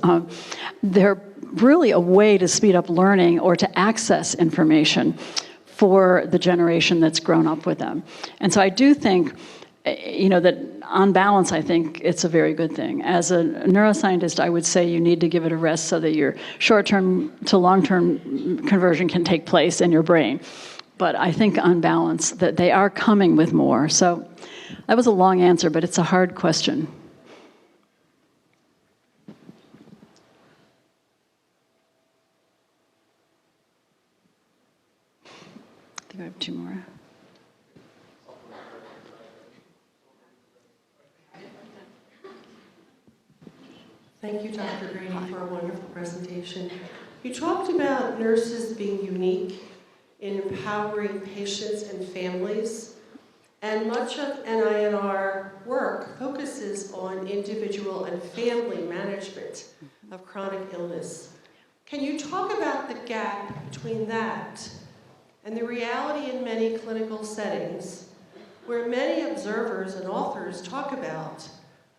they're really a way to speed up learning or to access information for the generation that's grown up with them. And so I do think, that on balance, I think it's a very good thing. As a neuroscientist, I would say you need to give it a rest so that your short-term to long-term conversion can take place in your brain. But I think on balance that they are coming with more. So that was a long answer, but it's a hard question. I think I have two more. Thank you, Dr. Grady, for a wonderful presentation. You talked about nurses being unique in empowering patients and families, and much of NINR work focuses on individual and family management of chronic illness. Can you talk about the gap between that and the reality in many clinical settings where many observers and authors talk about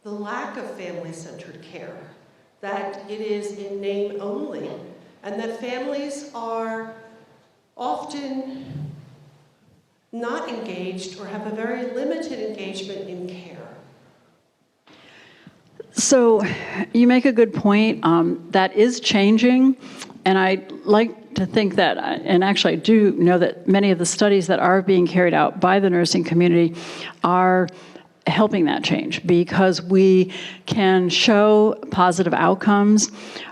the lack of family-centered care, that it is in name only, and that families are often not engaged or have a very limited engagement in care? So you make a good point. That is changing, and I like to think that, and actually I do know that many of the studies that are being carried out by the nursing community are helping that change, because we can show positive outcomes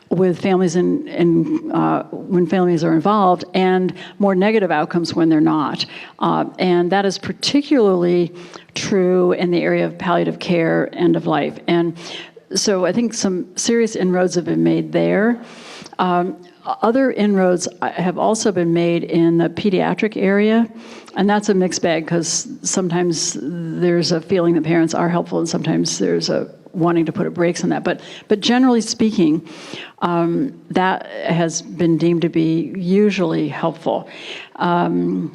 with families when families are involved, and more negative outcomes when they're not. And that is particularly true in the area of palliative care, end of life. And so I think some serious inroads have been made there. Other inroads have also been made in the pediatric area, and that's a mixed bag, because sometimes there's a feeling that parents are helpful and sometimes there's a wanting to put brakes on that. But generally speaking, that has been deemed to be usually helpful. We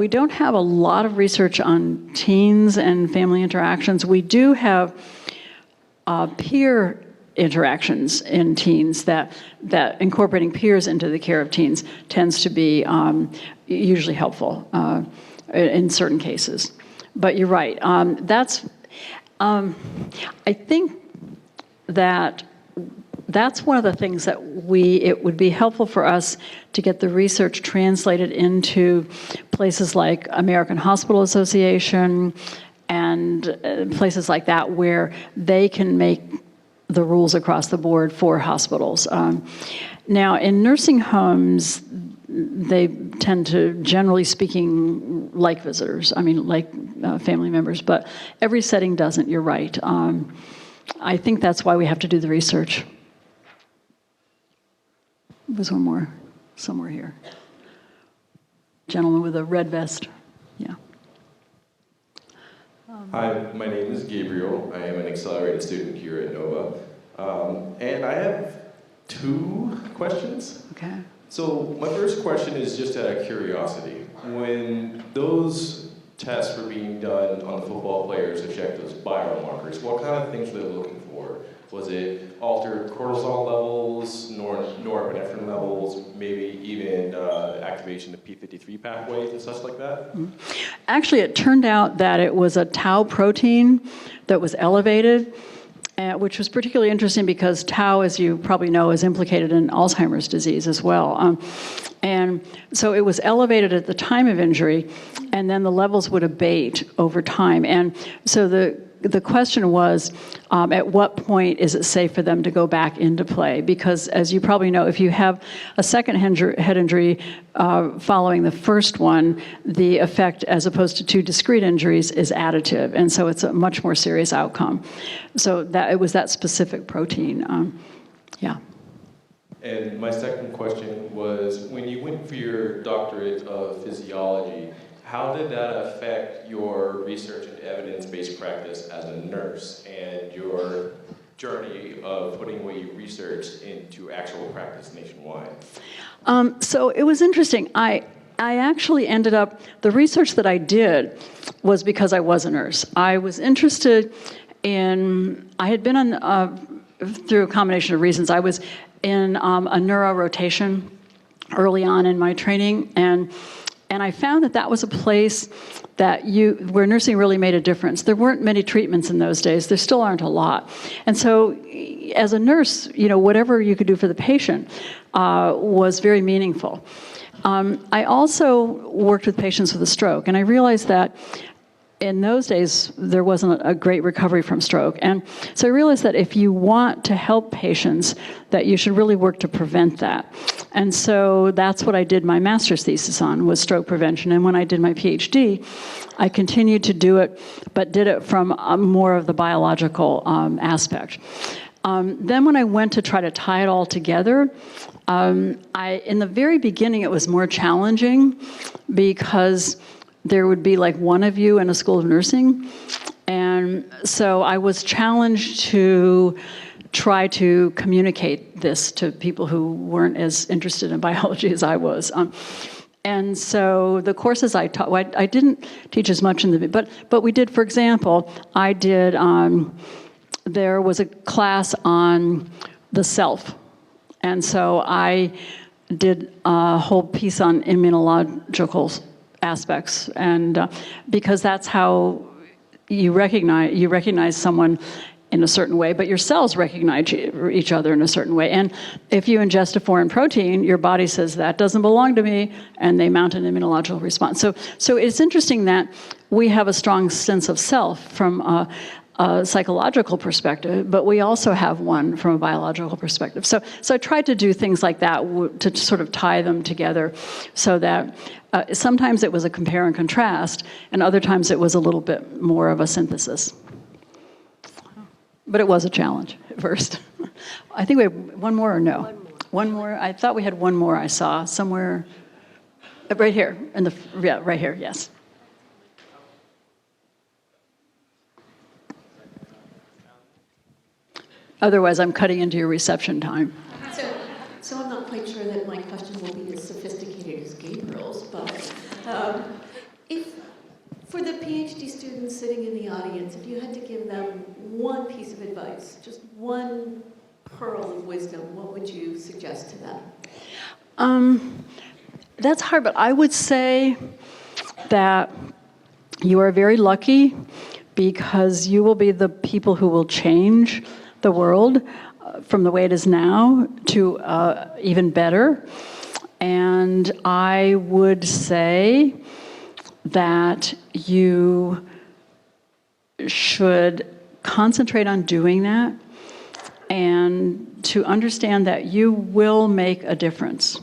don't have a lot of research on teens and family interactions. We do have peer interactions in teens that incorporating peers into the care of teens tends to be usually helpful in certain cases. But you're right. I think that's one of the things that it would be helpful for us to get the research translated into places like American Hospital Association and places like that, where they can make the rules across the board for hospitals. Now, in nursing homes, they tend to, generally speaking, like visitors. I mean, like family members, but every setting doesn't, you're right. I think that's why we have to do the research. There's one more, somewhere here. Gentleman with a red vest, yeah. Hi, my name is Gabriel. I am an accelerated student here at Nova. And I have two questions. Okay. So my first question is just out of curiosity. When those tests were being done on the football players to check those biomarkers, what kind of things were they looking for? Was it altered cortisol levels, norepinephrine levels, maybe even activation of p53 pathways and such like that? Actually, it turned out that it was a tau protein that was elevated, which was particularly interesting because tau, as you probably know, is implicated in Alzheimer's disease as well. And so it was elevated at the time of injury, and then the levels would abate over time. And so the the question was, at what point is it safe for them to go back into play? Because as you probably know, if you have a second head injury following the first one, the effect, as opposed to 2 discrete injuries, is additive. And so it's a much more serious outcome. So that it was that specific protein. Yeah. And my second question was, when you went for your doctorate of physiology, how did that affect your research and evidence-based practice as a nurse and your journey of putting what you researched into actual practice nationwide? So it was interesting. I actually ended up, the research that I did was because I was a nurse. I was interested in, I had been on, through a combination of reasons, I was in a neuro rotation early on in my training, and I found that that was a place that where nursing really made a difference. There weren't many treatments in those days. There still aren't a lot. And so as a nurse, whatever you could do for the patient was very meaningful. I also worked with patients with a stroke, and I realized that in those days, there wasn't a great recovery from stroke. And so I realized that if you want to help patients, that you should really work to prevent that. And so that's what I did my master's thesis on, was stroke prevention. And when I did my PhD, I continued to do it, but did it from more of the biological aspect. Then when I went to try to tie it all together, in the very beginning, it was more challenging because there would be like one of you in a school of nursing. And so I was challenged to try to communicate this to people who weren't as interested in biology as I was. And so the courses I taught, I didn't teach as much but we did, for example, I did, there was a class on the self. And so I did a whole piece on immunological aspects, and because that's how you recognize someone in a certain way, but your cells recognize each other in a certain way. And if you ingest a foreign protein, your body says that doesn't belong to me, and they mount an immunological response. So it's interesting that we have a strong sense of self from a psychological perspective, but we also have one from a biological perspective. So I tried to do things like that to sort of tie them together, so that sometimes it was a compare and contrast, and other times it was a little bit more of a synthesis. But it was a challenge at first. I think we have one more, or no? One more. I thought we had one more. I saw somewhere right here right here. Yes. Otherwise, I'm cutting into your reception time. So I'm not quite sure that my question will be as sophisticated as Gabriel's, but if, for the PhD students sitting in the audience, if you had to give them one piece of advice, just one pearl of wisdom, what would you suggest to them? That's hard, but I would say that you are very lucky, because you will be the people who will change the world from the way it is now to even better. And I would say that you should concentrate on doing that, and to understand that you will make a difference.